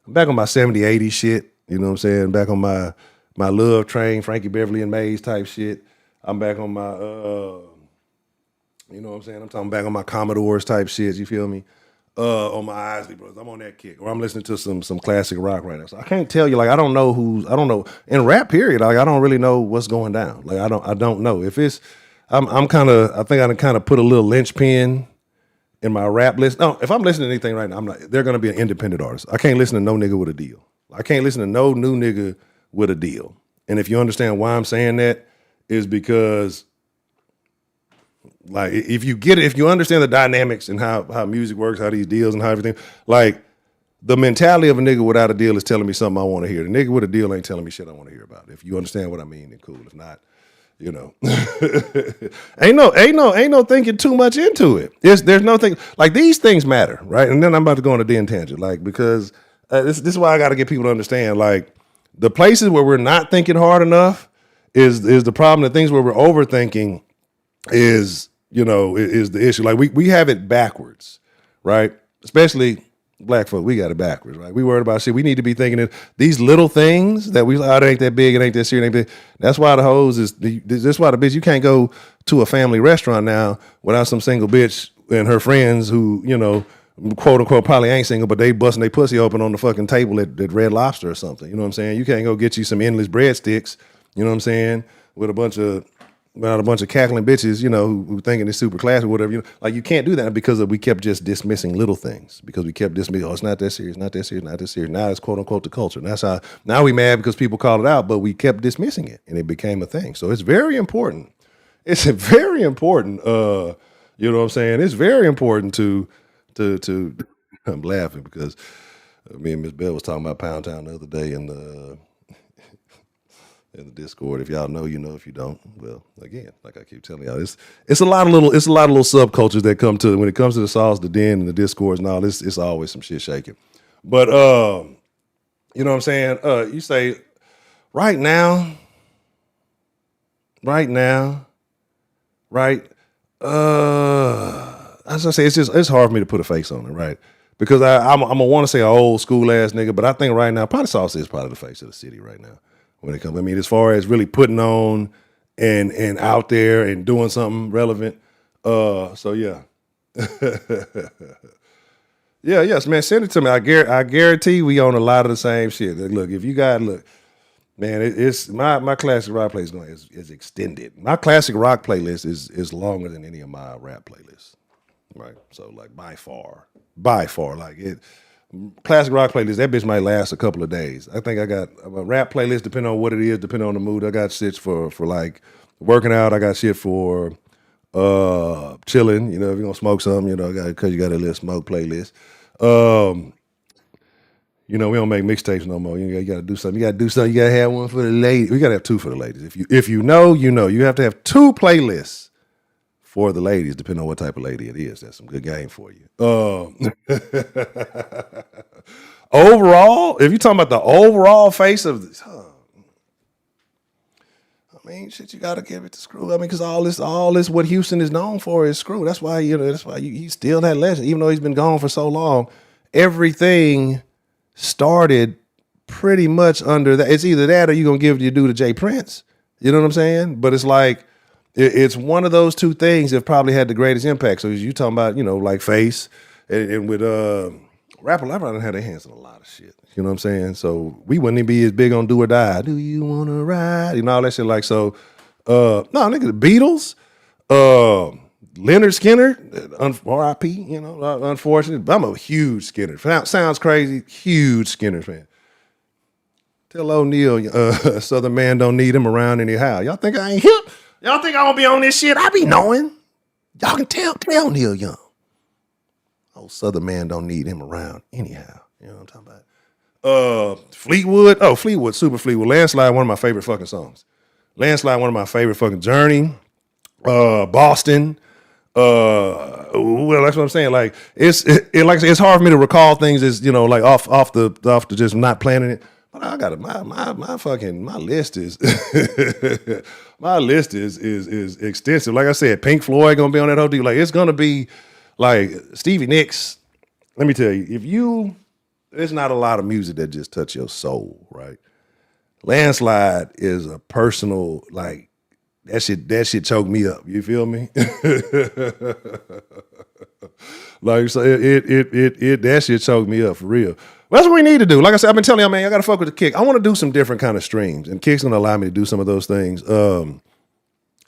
70s, 80s shit. You know what I'm saying? Back on my Love Train, Frankie Beverly and Maze type shit. I'm back on my you know what I'm saying? I'm talking back on my Commodores type shit. You feel me? On my Isley Brothers. I'm on that kick. Or I'm listening to some classic rock right now. So I can't tell you, like, I don't know. In rap period, like, I don't really know what's going down. Like, I don't know. If it's I think I kind of put a little linchpin in my rap list. No, if I'm listening to anything right now, they're gonna be an independent artist. I can't listen to no nigga with a deal. I can't listen to no new nigga with a deal. And if you understand why I'm saying that, is because, like, if you understand the dynamics and how music works, how these deals and how everything, like, the mentality of a nigga without a deal is telling me something I want to hear. The nigga with a deal ain't telling me shit I want to hear about. If you understand what I mean, then cool. If not, you know, ain't no thinking too much into it. There's no thing, like, these things matter, right? And then I'm about to go on a damn tangent, like, because this is why I got to get people to understand, like, the places where we're not thinking hard enough is the problem. The things where we're overthinking is the issue. Like, we have it backwards, right? Especially black folk, we got it backwards, right? We worried about shit. We need to be thinking that these little things that it ain't that big, it ain't that serious, it ain't that. That's why the hoes that's why the bitch, you can't go to a family restaurant now without some single bitch and her friends who, quote unquote, probably ain't single, but they busting their pussy open on the fucking table at Red Lobster or something. You know what I'm saying? You can't go get you some endless breadsticks, you know what I'm saying, with a bunch of cackling bitches, who thinking it's super classy or whatever. Like, you can't do that because we kept just dismissing little things, because we kept dismissing, it's not that serious, not that serious, not that serious. Now it's quote unquote the culture. And that's how, now we mad because people called it out, but we kept dismissing it and it became a thing. So it's very important. It's very important, you know what I'm saying? It's very important to I'm laughing because me and Miss Bell was talking about Pound Town the other day in the Discord. If y'all know, you know. If you don't, well, again, like I keep telling y'all, it's a lot of little subcultures that come to, when it comes to the sauce, the den, and the Discords and all. It's always some shit shaking. But you know what I'm saying? You say right now, as I say, it's hard for me to put a face on it, right? Because I'm gonna want to say an old school ass nigga, but I think right now, probably Sauce is probably the face of the city right now when it comes. I mean, as far as really putting on and out there and doing something relevant. So yeah, yes, man, send it to me. I guarantee we own a lot of the same shit. Look, if you got man, it's my classic rock playlist is extended. My classic rock playlist is longer than any of my rap playlists. Right. So, like, by far, like, it classic rock playlist, that bitch might last a couple of days. I think I got a rap playlist, depending on what it is, depending on the mood. I got shit for like working out. I got shit for chilling. If you're gonna smoke something, because you got a little smoke playlist. You know, we don't make mixtapes no more. You got to do something. You got to do something. You got to have one for the ladies. We got to have two for the ladies. If you know, you know. You have to have two playlists for the ladies, depending on what type of lady it is. That's some good game for you. Overall, if you're talking about the overall face of this, I mean, shit, you got to give it to Screw. I mean, because all this, what Houston is known for is Screw. That's why he's still that legend, even though he's been gone for so long. Everything started pretty much under that. It's either that or you're going to give your due to Jay Prince. You know what I'm saying? But it's like, it's one of those two things that probably had the greatest impact. So you talking about, you know, like Face and with Rapper done had their hands on a lot of shit. You know what I'm saying? So we wouldn't even be as big on Do or Die. Do you want to ride? You know, all that shit. Like, so, no, nigga, the Beatles, Leonard Skinner, R.I.P., you know, unfortunate. I'm a huge Skinner fan. Sounds crazy, huge Skinner fan. Tell O'Neal, Southern man don't need him around anyhow. Y'all think I ain't hip? Y'all think I won't be on this shit? I be knowing. Y'all can tell Neil Young. Old Southern man don't need him around anyhow. You know what I'm talking about? Fleetwood. Oh, Fleetwood, super Fleetwood. Landslide, one of my favorite fucking songs. Landslide, one of my favorite fucking Journey. Boston. Well, that's what I'm saying. Like it's hard for me to recall things as, you know, like off the just not planning it. But I got my list is my list is extensive. Like I said, Pink Floyd gonna be on that whole deal. Like it's gonna be like Stevie Nicks. Let me tell you, there's not a lot of music that just touch your soul, right? Landslide is a personal, like, that shit choked me up. You feel me? Like, so it that shit choked me up for real. Well, that's what we need to do. Like I said, I've been telling y'all, man, I gotta fuck with the Kick. I want to do some different kind of streams, and Kick's gonna allow me to do some of those things.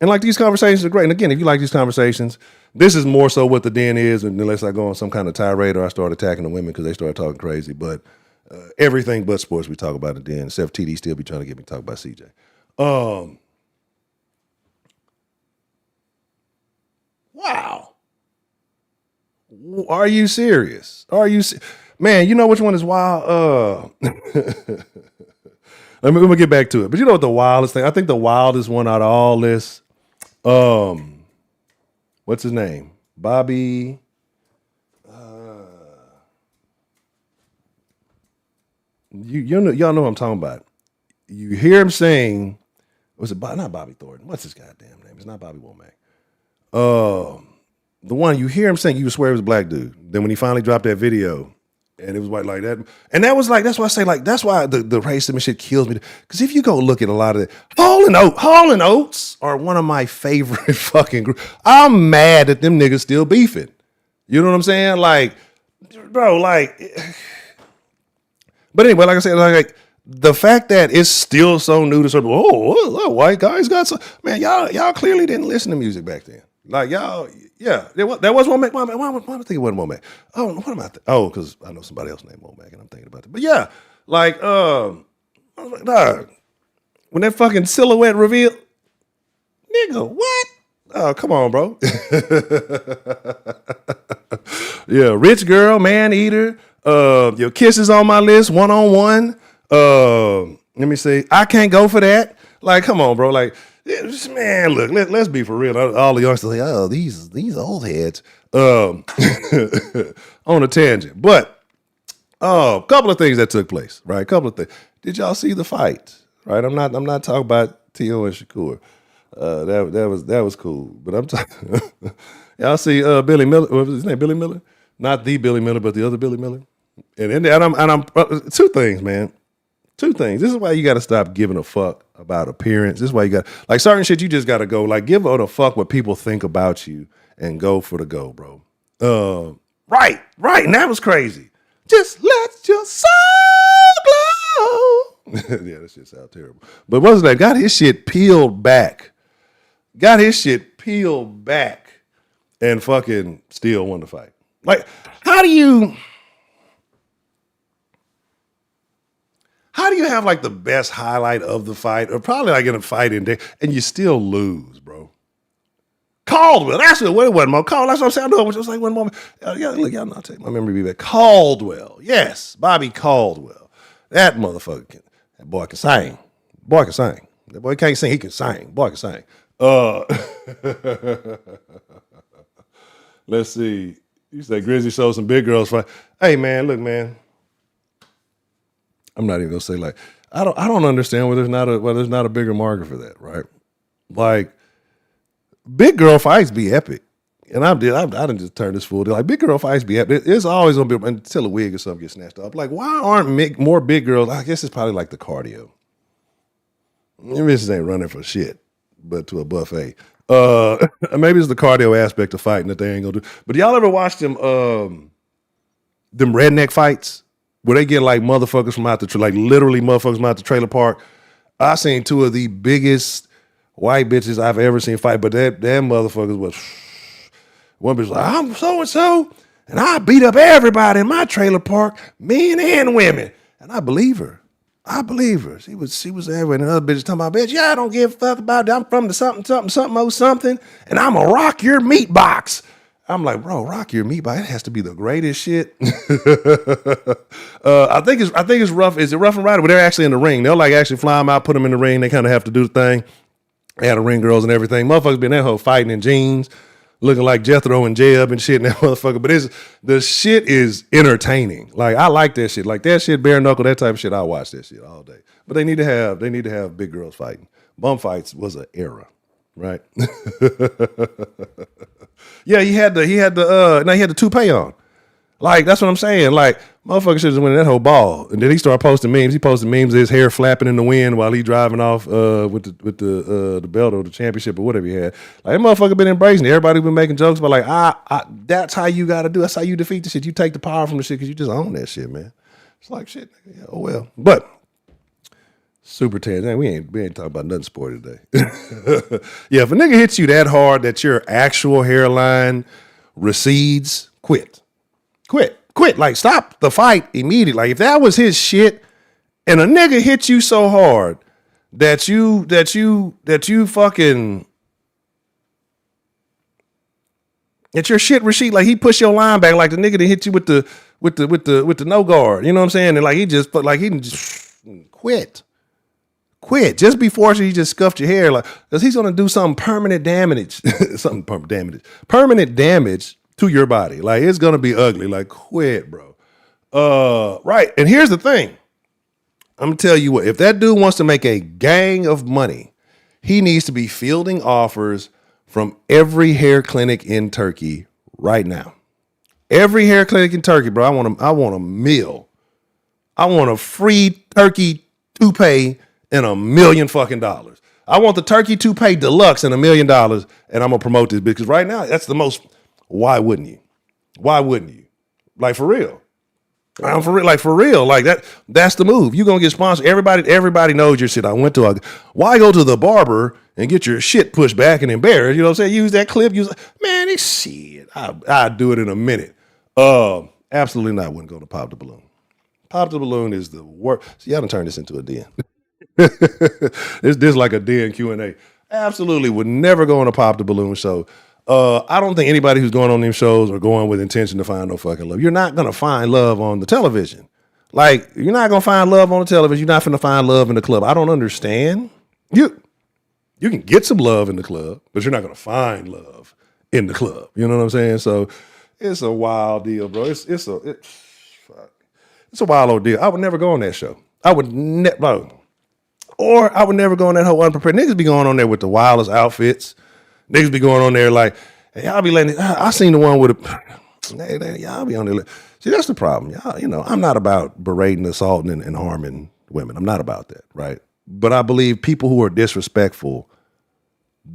And like, these conversations are great. And again, if you like these conversations, this is more so what the den is, unless I go on some kind of tirade or I start attacking the women because they start talking crazy. But everything but sports we talk about in the den, except TD still be trying to get me to talk about CJ. Wow. Are you serious? Man, you know which one is wild? Let me get back to it. But you know what the wildest thing? I think the wildest one out of all this, what's his name? Bobby. Y'all know what I'm talking about. You hear him sing, was it not Bobby Thornton? What's his goddamn name? It's not Bobby Womack. The one you hear him sing, you would swear it was a black dude. Then when he finally dropped that video, and it was white like that, and that was like, that's why I say, like, that's why the racism and shit kills me. Because if you go look at a lot of it, Hall and Oates are one of my favorite fucking groups. I'm mad that them niggas still beefing. You know what I'm saying? Like, bro, like. But anyway, like I said, like the fact that it's still so new to certain, white guys got some, man, y'all clearly didn't listen to music back then. Like y'all, yeah, there was Womack. Why am I thinking it wasn't Womack? Oh, what am I? Because I know somebody else named Womack, and I'm thinking about it. But yeah, like, I was like, dog, when that fucking silhouette revealed, nigga, what? Oh, come on, bro. Yeah, Rich Girl, Man Eater. Your Kisses on my list, 1-on-1. Let me see. I Can't Go For That. Like, come on, bro. Like, man, look, let's be for real. All the youngsters like, oh, these old heads. On a tangent. But a couple of things that took place, right? A couple of things. Did y'all see the fight? Right? I'm not talking about T.O. and Shakur. That was cool. But I'm talking. Y'all see Billy Miller? What was his name? Billy Miller? Not the Billy Miller, but the other Billy Miller. And I'm two things, man. Two things. This is why you got to stop giving a fuck about appearance. This is why you got, like, certain shit you just got to go, like, give a fuck what people think about you and go for the go, bro. Right. And that was crazy. Just let your soul glow. Yeah, that shit sounds terrible. But what's that? Got his shit peeled back. And fucking still won the fight. Like, how do you have like the best highlight of the fight, or probably like in a fight and you still lose, bro? Caldwell. That's what it wasn't. More Caldwell. That's what I'm saying. I know it was like one moment. Yeah, look, y'all not take my memory be back. Caldwell. Yes, Bobby Caldwell. That motherfucker can. That boy can sing. Boy can sing. That boy can't sing. He can sing. Boy can sing. Let's see. You say Grizzly showed some big girls fight. Hey man, look, man. I'm not even gonna say like I don't understand why there's not a bigger market for that, right? Like big girl fights be epic. And I didn't just turn this fool. Like big girl fights be epic. It's always gonna be until a wig or something gets snatched up. Like, why aren't more big girls? I guess it's probably like the cardio. This ain't running for shit, but to a buffet. Maybe it's the cardio aspect of fighting that they ain't gonna do. But y'all ever watch them redneck fights where they get like motherfuckers from out the like literally motherfuckers from out the trailer park? I seen two of the biggest white bitches I've ever seen fight, but that motherfuckers was one bitch was like, I'm so and so, and I beat up everybody in my trailer park, men and women, and I believe her. She was there, and another bitch talking about, bitch, yeah, I don't give a fuck about that. I'm from the something, and I'm a rock your meat box. I'm like, bro, rock your meat box. It has to be the greatest shit. I think it's rough. Is it Rough and Rider? But they're actually in the ring. They'll like actually fly them out, put them in the ring. They kind of have to do the thing. They had the ring girls and everything. Motherfuckers been that whole fighting in jeans, looking like Jethro and Jeb and shit and that motherfucker. But the shit is entertaining. Like I like that shit. Like that shit, bare knuckle, that type of shit. I watch that shit all day. But they need to have big girls fighting. Bum fights was an era, right? Yeah, he had the toupee on. Like, that's what I'm saying. Like, motherfucker should have won that whole ball. And then he started posting memes. He posted memes of his hair flapping in the wind while he driving off with the belt or the championship or whatever he had. Like, that motherfucker been embracing it. Everybody been making jokes about like, that's how you got to do. That's how you defeat the shit. You take the power from the shit because you just own that shit, man. It's like shit. Yeah, oh well. But super tangent. We ain't talking about nothing sporty today. Yeah, if a nigga hits you that hard that your actual hairline recedes, quit. Like, stop the fight immediately. Like, if that was his shit and a nigga hit you so hard that you fucking, that your shit recede, like he pushed your line back, like the nigga that hit you with the no guard, you know what I'm saying? And like he just quit. Just before he just scuffed your hair, like, because he's gonna do some permanent damage, permanent damage to your body. Like, it's gonna be ugly. Like, quit, bro. Right. And here's the thing. I'm gonna tell you what, if that dude wants to make a gang of money, he needs to be fielding offers from every hair clinic in Turkey right now. Every hair clinic in Turkey, bro. I want a meal. I want a free turkey toupee and $1 million fucking dollars. I want the turkey toupee deluxe and $1 million, and I'm gonna promote this because right now that's the most. Why wouldn't you? Like, for real. I'm for real. Like, for real. Like, that's the move. You're gonna get sponsored. Everybody knows your shit. Why go to the barber and get your shit pushed back and embarrassed? You know what I'm saying? Use that clip. Man, this shit. I'd do it in a minute. Absolutely not. Wouldn't go to Pop the Balloon. Pop the Balloon is the worst. See, y'all done turned this into a den. This like a den Q&A. Absolutely would never go on a Pop the Balloon show. I don't think anybody who's going on these shows are going with intention to find no fucking love. You're not going to find love on the television. Like, you're not going to find love on the television. You're not going to find love in the club. I don't understand. You can get some love in the club, but you're not going to find love in the club. You know what I'm saying? So it's a wild deal, bro. It's a wild old deal. I would never go on that show. I would never go on that whole unprepared. Niggas be going on there with the wildest outfits. Niggas be going on there like, hey, y'all be letting, I seen the one with y'all be on there. See, that's the problem. Y'all, I'm not about berating, assaulting, and harming women. I'm not about that, right? But I believe people who are disrespectful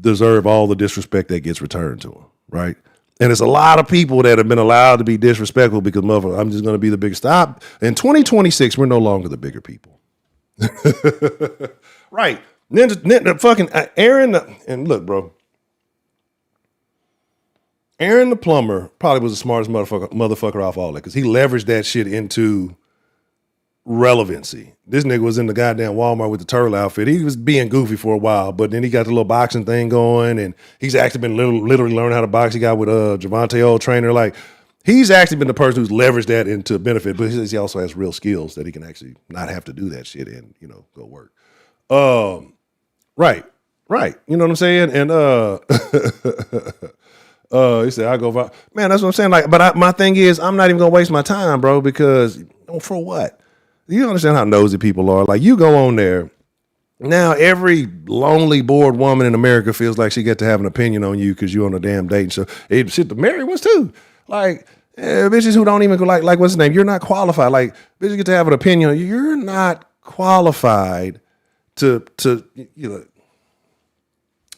deserve all the disrespect that gets returned to them, right? And it's a lot of people that have been allowed to be disrespectful because, motherfucker, I'm just going to be the biggest. Stop. In 2026, we're no longer the bigger people. Right. Then fucking Aaron, and look, bro. Aaron the plumber probably was the smartest motherfucker off all that because he leveraged that shit into relevancy. This nigga was in the goddamn Walmart with the turtle outfit. He was being goofy for a while, but then he got the little boxing thing going, and he's actually been literally learning how to box. He got with Javante, old trainer. Like, he's actually been the person who's leveraged that into benefit, but he also has real skills that he can actually not have to do that shit and, go work. Right. You know what I'm saying? And he said, I go, man, that's what I'm saying. Like, but my thing is, I'm not even gonna waste my time, bro, because for what? You understand how nosy people are. Like, you go on there. Now, every lonely, bored woman in America feels like she get to have an opinion on you because you're on a damn dating show. Shit, the married ones too. Like, bitches who don't even go, like what's his name? You're not qualified. Like, bitches get to have an opinion on you. You're not qualified to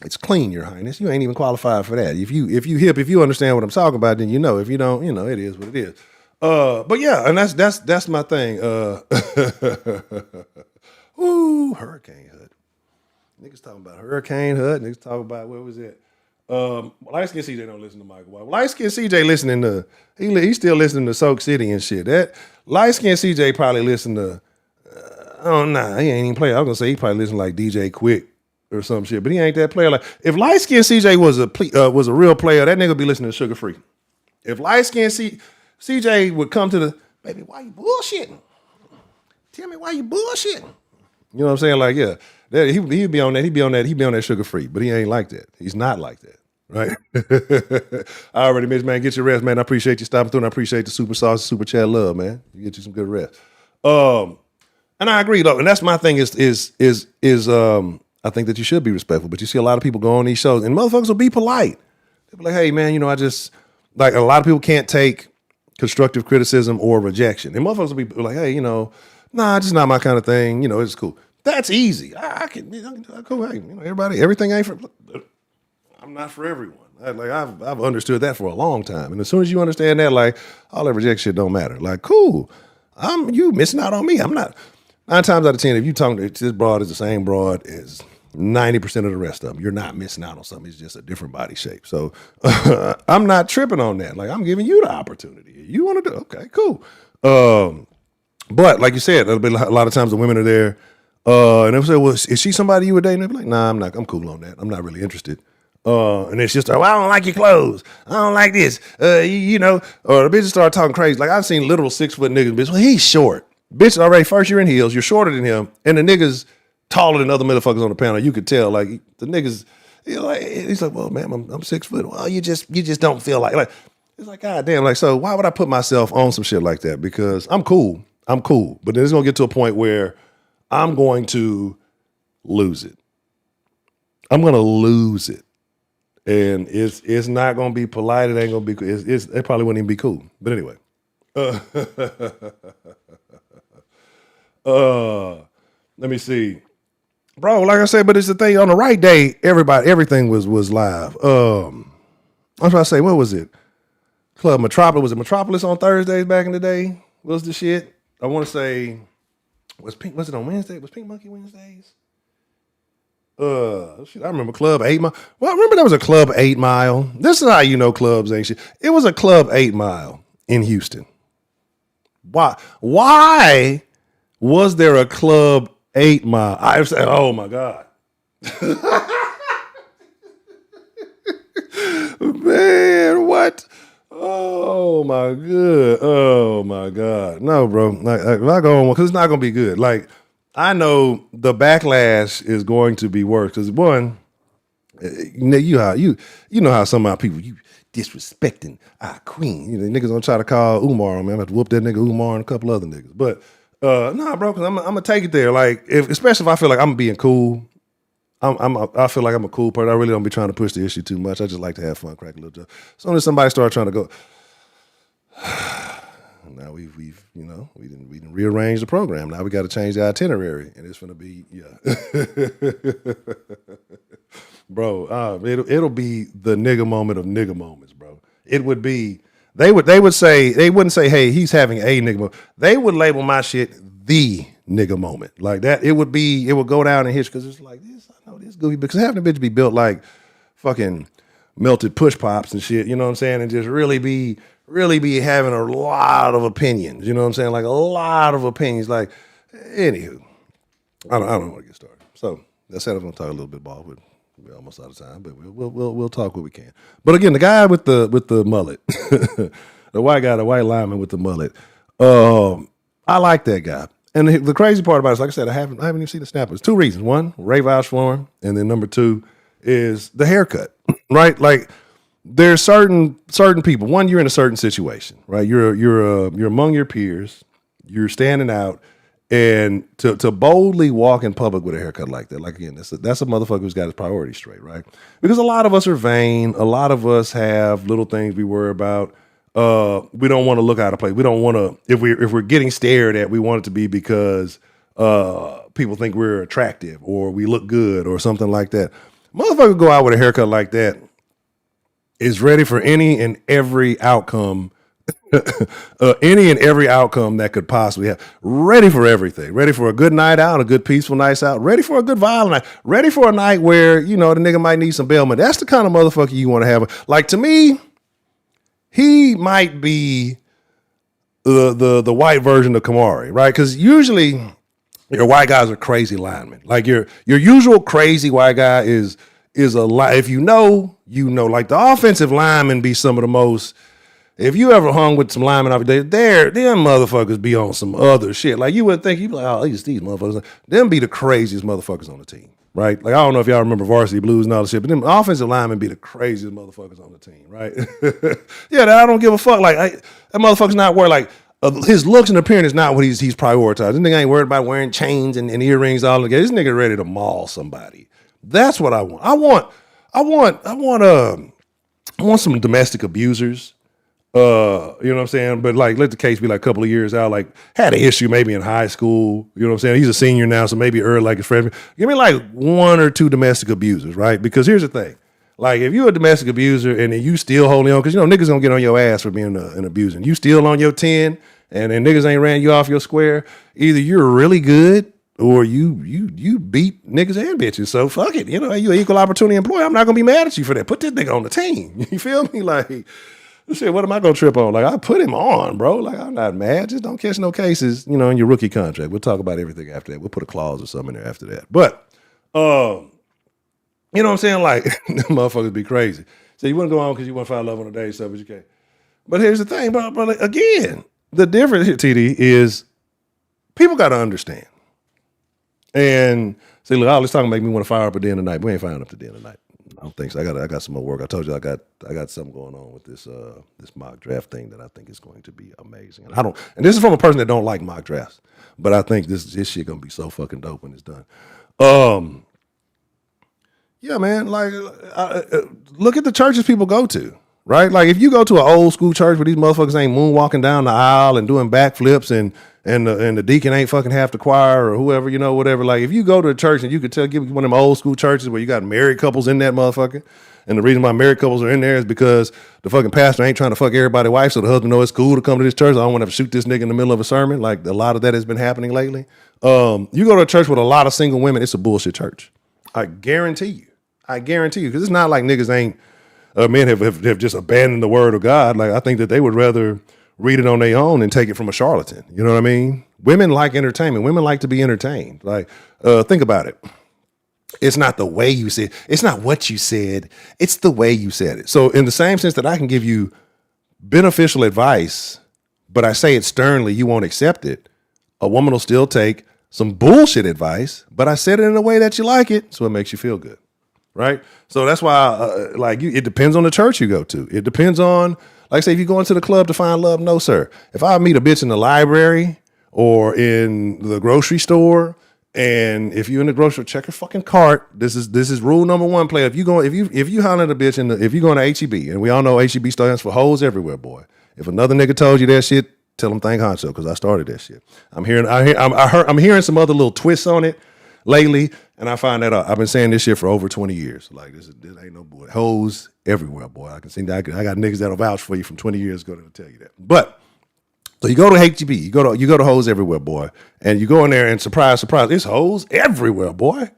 it's clean, Your Highness. You ain't even qualified for that. If you hip, if you understand what I'm talking about, then you know. If you don't, it is what it is. But yeah, and that's my thing. Ooh, Hurricane Hood. Niggas talking about Hurricane Hood. Niggas talking about, what was it? Light Skin CJ don't listen to Michael White. Light Skin CJ listening to, he's still listening to Soak City and shit. That Light Skin CJ probably listen to, oh nah, he ain't even play. I was gonna say he probably listen to like DJ Quick or some shit, but he ain't that player. Like, if Light Skin CJ was a real player, that nigga would be listening to Sugar Free. If Light Skin CJ would come to the, baby, why you bullshitting? Tell me why you bullshitting. You know what I'm saying? Like, yeah, he'd be on that. He'd be on that Sugar Free, but he ain't like that. He's not like that, right? I already mentioned, man, get your rest, man. I appreciate you stopping through, and I appreciate the super sauce, super chat love, man. You get you some good rest. And I agree, though, and that's my thing is I think that you should be respectful, but you see a lot of people go on these shows, and motherfuckers will be polite. They'll be like, hey, man, I just, like, a lot of people can't take constructive criticism or rejection. And motherfuckers will be like, hey, nah, it's not my kind of thing. It's cool. That's easy. I can cool. Hey, everything ain't for, I'm not for everyone. I've understood that for a long time. And as soon as you understand that, like, all that rejection shit don't matter. Like, cool. You missing out on me. I'm not. 9 times out of 10, if you talking to this broad is the same broad as 90% of the rest of them, you're not missing out on something. It's just a different body shape. So I'm not tripping on that. Like, I'm giving you the opportunity. You want to do, okay, cool. But like you said, a lot of times the women are there, and they'll say, well, is she somebody you were dating? They'll be like, nah, I'm not. I'm cool on that. I'm not really interested. And it's just, well, I don't like your clothes. I don't like this. Or the bitches start talking crazy. Like, I've seen literal 6-foot niggas, bitch, well, he's short. Bitch, already first you're in heels, you're shorter than him, and the nigga's taller than other motherfuckers on the panel. You could tell, like, the niggas, he's like, well, man, I'm 6 foot. Well, you just don't feel like it's like, God damn, like, so why would I put myself on some shit like that? Because I'm cool. But then it's gonna get to a point where I'm going to lose it. I'm gonna lose it. And it's not gonna be polite, it ain't gonna be cool. It probably wouldn't even be cool. But anyway. Let me see, bro. Like I said, but it's the thing. On the right day, everything was live. I was trying to say, what was it? Club Metropolis. Was it Metropolis on Thursdays back in the day? Was the shit? I want to say, was it on Wednesday? Was Pink Monkey Wednesdays? Shit, I remember Club 8 Mile. Well, I remember there was a Club 8 Mile. This is how you know clubs ain't shit. It was a Club 8 Mile in Houston. Why was there a Club 8 Mile? I said, oh my God. Man, what? Oh my God. No, bro. Like, not going, because it's not going to be good. Like, I know the backlash is going to be worse. Because one, you know how some of our people, you disrespecting our queen. Niggas gonna try to call Umar on me. I'm gonna have to whoop that nigga Umar and a couple other niggas. But nah, bro, because I'm gonna take it there. Like, especially if I feel like I'm being cool. I feel like I'm a cool person. I really don't be trying to push the issue too much. I just like to have fun, crack a little joke. As soon as somebody start trying to go, now we didn't rearrange the program. Now we got to change the itinerary, and it's gonna be bro. It'll be the nigga moment of nigga moments, bro. It would be. They wouldn't say, hey, he's having a nigga moment. They would label my shit the nigga moment. Like that, it would go down in history because it's like this, I know this goofy, because having a bitch be built like fucking melted push pops and shit, you know what I'm saying? And just really be having a lot of opinions, you know what I'm saying? Like a lot of opinions. Like, anywho, I don't want to get started. So I said I'm gonna talk a little bit ball, but we're almost out of time, but we'll talk what we can. But again, the guy with the mullet, the white guy, the white lineman with the mullet, I like that guy. And the crazy part about it is, like I said, I haven't even seen the snap. There's two reasons. One, Ray vouched for him, and then number two is the haircut, right? Like there's certain people. One, you're in a certain situation, right? You're among your peers. You're standing out, and to boldly walk in public with a haircut like that, like again, that's a motherfucker who's got his priorities straight, right? Because a lot of us are vain. A lot of us have little things we worry about. We don't want to look out of place. We don't want to, if we're getting stared at, we want it to be because people think we're attractive or we look good or something like that. Motherfucker go out with a haircut like that is ready for any and every outcome, that could possibly have. Ready for everything. Ready for a good night out, a good peaceful night out. Ready for a good violent night. Ready for a night where, the nigga might need some bailment. That's the kind of motherfucker you want to have. Like, to me, he might be the white version of Kamari, right? Because usually your white guys are crazy linemen. Like your usual crazy white guy is a lot. If you know, like the offensive linemen be some of the most. If you ever hung with some linemen out there, them motherfuckers be on some other shit. Like you would think, you'd be like, oh, these motherfuckers, them be the craziest motherfuckers on the team. Right? Like, I don't know if y'all remember Varsity Blues and all the shit, but them offensive linemen be the craziest motherfuckers on the team, right? Yeah, I don't give a fuck. Like, that motherfucker's not worried. Like, his looks and appearance is not what he's prioritized. This nigga ain't worried about wearing chains and earrings all together. This nigga ready to maul somebody. That's what I want. I want some domestic abusers. You know what I'm saying? But like, let the case be like a couple of years out, like had an issue maybe in high school, you know what I'm saying? He's a senior now, so maybe early like his freshman. Give me like one or two domestic abusers, right? Because here's the thing. Like if you're a domestic abuser and then you still holding on, because niggas gonna get on your ass for being an abuser. You still on your 10 and niggas ain't ran you off your square. Either you're really good or you beat niggas and bitches. So fuck it. You an equal opportunity employee. I'm not gonna be mad at you for that. Put this nigga on the team. You feel me? Like, shit, what am I gonna trip on? Like, I put him on, bro. Like, I'm not mad. Just don't catch no cases, in your rookie contract. We'll talk about everything after that. We'll put a clause or something in there after that. But, you know what I'm saying? Like, motherfuckers be crazy. So you wouldn't go on because you want to find love on a day, so but you can't. But here's the thing, but like, again, the difference here, TD, is people got to understand. And see, look, all this talking make me want to fire up at the end of the night. We ain't firing up at the end of the night. I don't think so. I got some more work. I told you I got something going on with this mock draft thing that I think is going to be amazing. And this is from a person that don't like mock drafts, but I think this shit gonna be so fucking dope when it's done. Yeah, man. Like, look at the churches people go to, right? Like, if you go to an old school church where these motherfuckers ain't moonwalking down the aisle and doing backflips and the deacon ain't fucking half the choir or whoever, whatever. Like, if you go to a church and you could give one of them old school churches where you got married couples in that motherfucker, and the reason why married couples are in there is because the fucking pastor ain't trying to fuck everybody's wife, so the husband knows it's cool to come to this church. I don't want to have to shoot this nigga in the middle of a sermon. Like, a lot of that has been happening lately. You go to a church with a lot of single women, it's a bullshit church. I guarantee you, because it's not like niggas ain't, men have just abandoned the word of God. Like, I think that they would rather read it on their own and take it from a charlatan. You know what I mean? Women like entertainment. Women like to be entertained. Like, think about it. It's not the way you said. It's not what you said. It's the way you said it. So in the same sense that I can give you beneficial advice, but I say it sternly, you won't accept it. A woman will still take some bullshit advice, but I said it in a way that you like it, so it makes you feel good. Right? So that's why, it depends on the church you go to. It depends on, like, say, if you go into the club to find love, no, sir. If I meet a bitch in the library or in the grocery store, and if you're in the grocery, check your fucking cart. This is rule number one, player. If you holler at a bitch if you going to HEB, and we all know HEB stands for hoes everywhere, boy. If another nigga told you that shit, tell him thank Honcho, because I started that shit. I'm hearing some other little twists on it lately, and I find that out. I've been saying this shit for over 20 years. Like, this ain't no boy. Hoes everywhere, boy. I got niggas that'll vouch for you from 20 years ago that'll tell you that. But so you go to HEB, you go to hoes everywhere, boy, and you go in there and surprise, it's hoes everywhere, boy.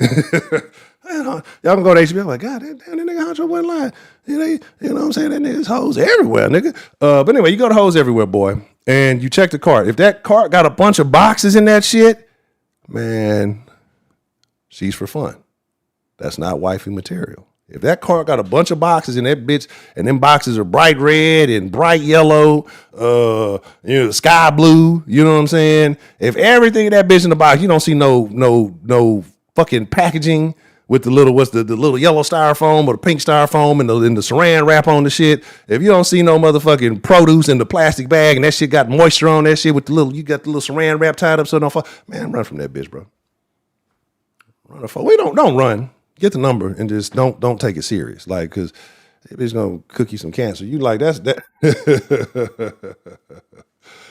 Man, y'all can go to HB. I'm like, God, damn, that nigga Honcho wasn't lying. You know what I'm saying? That nigga's hoes everywhere, nigga. But anyway, you go to hoes everywhere, boy, and you check the cart. If that cart got a bunch of boxes in that shit, man, she's for fun. That's not wifey material. If that cart got a bunch of boxes in that bitch, and them boxes are bright red and bright yellow, sky blue, you know what I'm saying? If everything in that bitch in the box, you don't see no fucking packaging with the little the little yellow styrofoam or the pink styrofoam and the saran wrap on the shit. If you don't see no motherfucking produce in the plastic bag and that shit got moisture on that shit with you got the little saran wrap tied up so don't fall. Man, run from that bitch, bro. Run don't run. Get the number and just don't take it serious. Like, cause that bitch gonna cook you some cancer. You like that's that.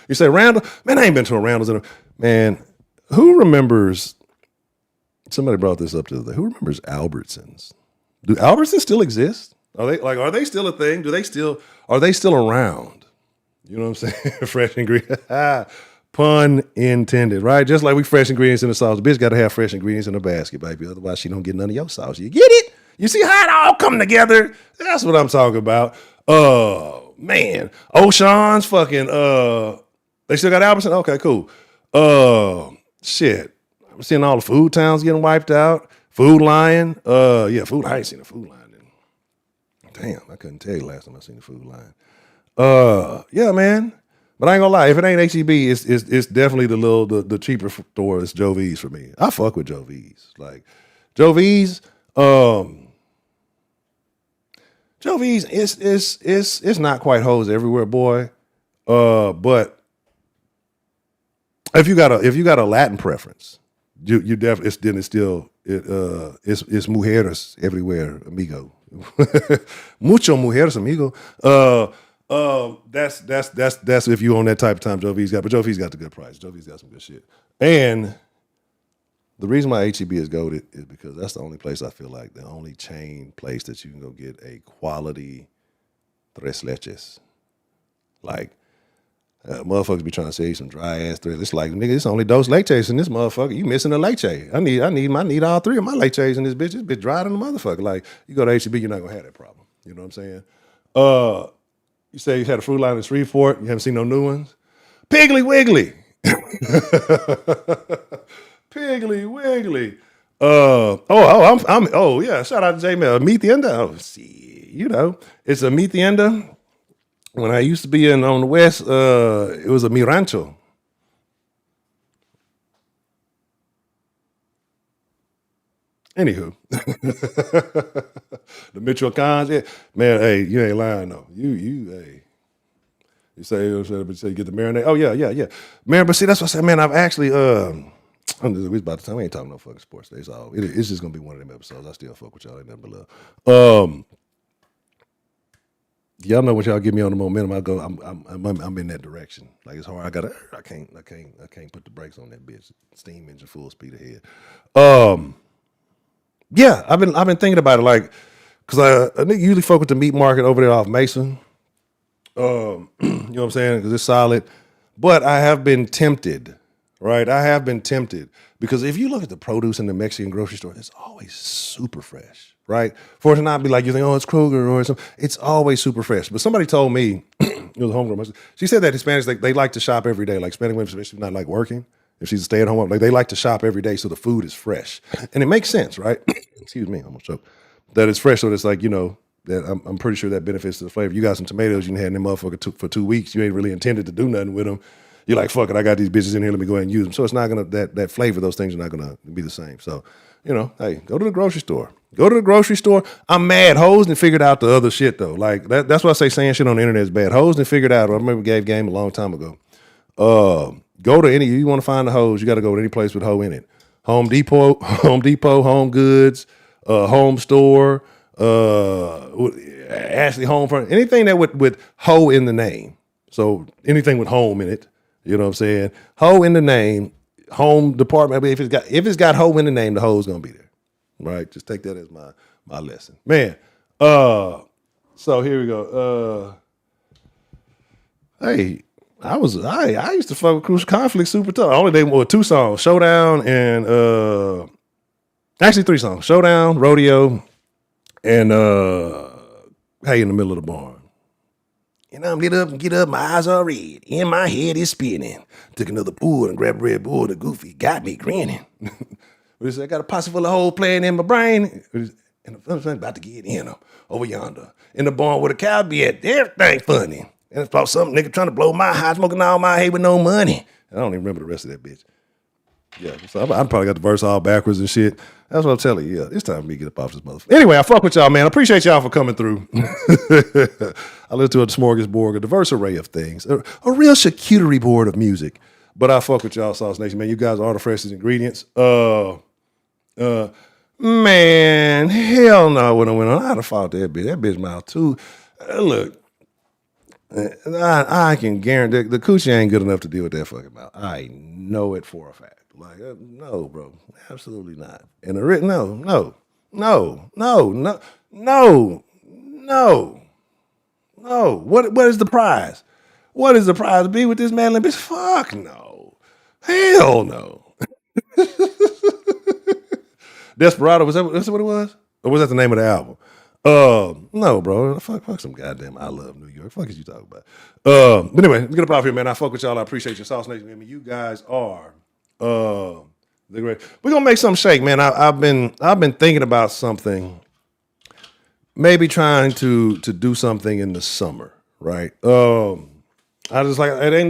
You say Randall? Man, I ain't been to a Randall's. Man, who remembers? Somebody brought this up the other day. Who remembers Albertsons? Do Albertsons still exist? Are they still a thing? Are they still around? You know what I'm saying? Fresh ingredients. Pun intended, right? Just like we fresh ingredients in the sauce. The bitch got to have fresh ingredients in the basket, baby. Otherwise, she don't get none of your sauce. You get it? You see how it all come together? That's what I'm talking about. Man. Ocean's fucking, they still got Albertson? Okay, cool. Shit. I'm seeing all the food towns getting wiped out. Food Lion. I ain't seen a Food Lion. Damn, I couldn't tell you last time I seen the Food Lion. Yeah, man. But I ain't gonna lie, if it ain't HEB, it's definitely the cheaper store. It's Joe V's for me. I fuck with Joe V's. Like Joe V's, it's not quite hoes everywhere, boy. But if you got a Latin preference, you definitely it's mujeres everywhere, amigo. Mucho mujeres, amigo. That's if you on that type of time Joe V's got, but Joe V's got the good price. Joe V's got some good shit. And the reason why HEB is goated is because that's the only place I feel like the only chain place that you can go get a quality tres leches. Like motherfuckers be trying to say some dry ass tres. It's like nigga, it's only dos leches in this motherfucker. You missing a leche. I need all three of my leches in this bitch. This bitch dry than a motherfucker. Like you go to HEB, you're not gonna have that problem. You know what I'm saying? You say you had a Fruit Line in Shreveport. You haven't seen no new ones. Piggly Wiggly. Piggly Wiggly. Yeah. Shout out to J Mel. Mi Tienda. Oh, see, it's a Mi Tienda. When I used to be on the West, it was a Mi Rancho. Anywho, the Michoacans, yeah, man. Hey, you ain't lying though. Hey, you say you get the marinade. Oh yeah. Man, but see, that's what I said, man. I've actually, we about to time. We ain't talking no fucking sports days. It's just gonna be one of them episodes. I still fuck with y'all. Ain't nothing but love. Y'all know what y'all give me on the momentum. I go. I'm in that direction. Like it's hard. I can't put the brakes on that bitch. Steam engine full speed ahead. Yeah, I've been thinking about it, like, cause I usually fuck with the meat market over there off Mason. You know what I'm saying? Cause it's solid. But I have been tempted, right? I have been tempted because if you look at the produce in the Mexican grocery store, it's always super fresh, right? For it to not be like you think, oh, it's Kroger or something. It's always super fresh. But somebody told me, it was a homegirl. She said that Hispanics they like to shop every day, like Hispanic women, especially not like working. If she's a stay-at-home woman, like they like to shop every day so the food is fresh. And it makes sense, right? Excuse me, I almost choked. That it's fresh, so it's like, that I'm pretty sure that benefits to the flavor. You got some tomatoes, you had them motherfucker for 2 weeks, you ain't really intended to do nothing with them. You're like, fuck it, I got these bitches in here, let me go ahead and use them. So it's not gonna, that flavor, those things are not gonna be the same. So, hey, go to the grocery store. Go to the grocery store. I'm mad. Hoes done figured out the other shit though. Like that's why I say saying shit on the internet is bad. Hoes done figured out, I remember gave game a long time ago. Go to you want to find the hose, you got to go to any place with hoe in it. Home Depot, Home Goods, Home Store, Ashley Home Front, anything that with hoe in the name. So anything with home in it, you know what I'm saying? Hoe in the name, home department. If it's got hoe in the name, the hoe's gonna be there, right? Just take that as my lesson, man. So here we go. Hey. I used to fuck with Crucial Conflict super tough. Only they were 2 songs, Showdown and Actually, 3 songs: Showdown, Rodeo, and Hey in the Middle of the Barn. And I'm lit up and get up, my eyes are red, and my head is spinning. Took another pull and grabbed a Red Bull, the goofy got me grinning. I got a posse full of holes playing in my brain, and I'm about to get in them over yonder. In the barn where the cow be at, everything funny. And it's about some nigga trying to blow my high, smoking all my hay with no money. I don't even remember the rest of that bitch. Yeah, so I probably got the verse all backwards and shit. That's what I'm telling you. Yeah, it's time for me to get up off this motherfucker. Anyway, I fuck with y'all, man. I appreciate y'all for coming through. I listen to a smorgasbord, a diverse array of things, a real charcuterie board of music. But I fuck with y'all, Sauce Nation, man. You guys are the freshest ingredients. Man, hell no. When I went on, I'd have fought that bitch. That bitch mouth too. Look, I can guarantee the coochie ain't good enough to deal with that fucking mouth. I know it for a fact. Like, no, bro, absolutely not. And the written, no. What is the prize? What is the prize to be with this Madeline bitch? Fuck no. Hell no. Desperado, was that what it was? Or was that the name of the album? No, bro. Fuck some goddamn I Love New York. Fuck is you talking about? But anyway, let's get up off here, man. I fuck with y'all. I appreciate your Sauce Nation. I mean, you guys are the great. We're gonna make something shake, man. I've been thinking about something. Maybe trying to do something in the summer, right? I just like it ain't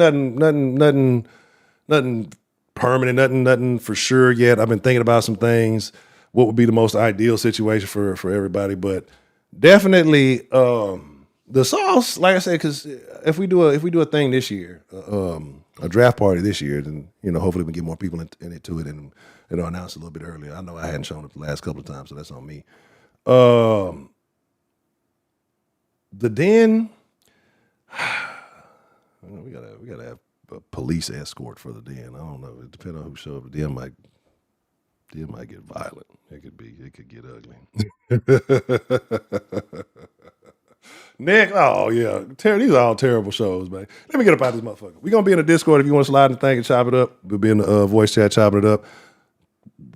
nothing permanent, nothing for sure yet. I've been thinking about some things. What would be the most ideal situation for everybody? But definitely the sauce, like I said, because if we do a thing this year, a draft party this year, then hopefully we can get more people into it and it'll announce a little bit earlier. I know I hadn't shown up the last couple of times, so that's on me. The Den, we gotta have a police escort for the Den. I don't know. It depends on who shows up. The Den might get violent. It could get ugly. Nick, oh yeah, these are all terrible shows, man. Let me get up out of this motherfucker. We're gonna be in the Discord if you want to slide in the thing and chop it up. We'll be in the voice chat chopping it up.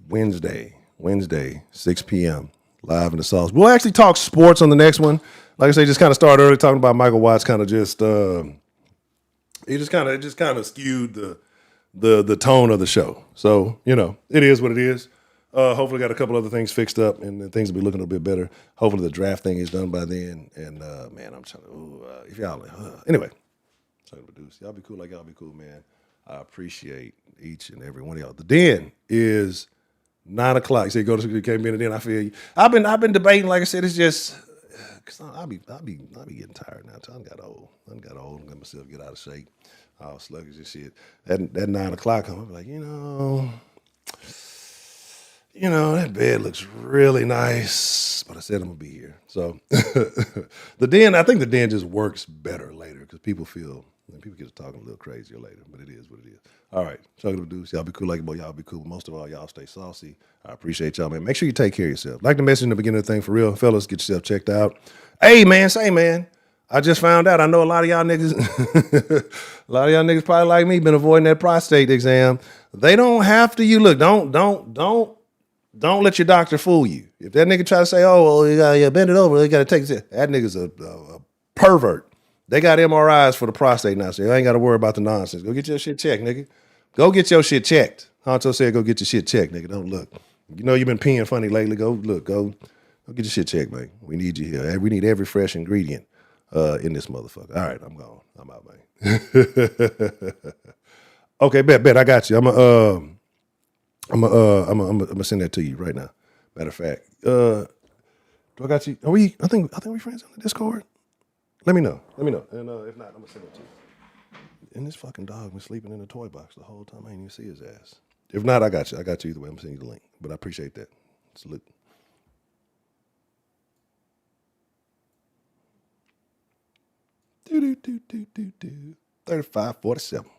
Wednesday, 6 p.m. live in the sauce. We'll actually talk sports on the next one. Like I say, just kind of start early talking about Michael Watts. Kind of just it just kind of skewed the tone of the show. So it is what it is. Hopefully got a couple other things fixed up and things will be looking a bit better. Hopefully the draft thing is done by then. And man, I'm trying to if y'all anyway. Sorry to produce. Y'all be cool like y'all be cool, man. I appreciate each and every one of y'all. The Den is 9 o'clock. You say go to school, you can't be in the Den. I feel you. I've been debating. Like I said, it's just because I'll be getting tired now. I got old. I'm let myself get out of shape. All sluggish and shit. That 9 o'clock I'm like, that bed looks really nice, but I said I'm gonna be here. So the Den, I think the Den just works better later because people get to talking a little crazier later, but it is what it is. All right, Chuck the Deuce, y'all be cool like a boy, y'all be cool. Most of all, y'all stay saucy. I appreciate y'all, man. Make sure you take care of yourself. Like the message in the beginning of the thing, for real, fellas, get yourself checked out. Hey, man, I just found out. I know a lot of y'all niggas, probably like me, been avoiding that prostate exam. They don't have to. You look, don't let your doctor fool you. If that nigga try to say, oh, well, you gotta bend it over, you gotta take it. That nigga's a pervert. They got MRIs for the prostate now, so you ain't gotta worry about the nonsense. Go get your shit checked, nigga. Go get your shit checked. Honcho said, go get your shit checked, nigga. Don't look. You've been peeing funny lately. Go get your shit checked, man. We need you here. We need every fresh ingredient in this motherfucker. All right, I'm gone. I'm out, man. Okay, bet. I got you. I'm gonna send that to you right now. Matter of fact, do I got you? I think we friends on the Discord. Let me know. And if not, I'm gonna send it to you. And this fucking dog been sleeping in the toy box the whole time. I ain't even see his ass. If not, I got you. I got you either way. I'm sending you the link. But I appreciate that. Salute. Do. 3547.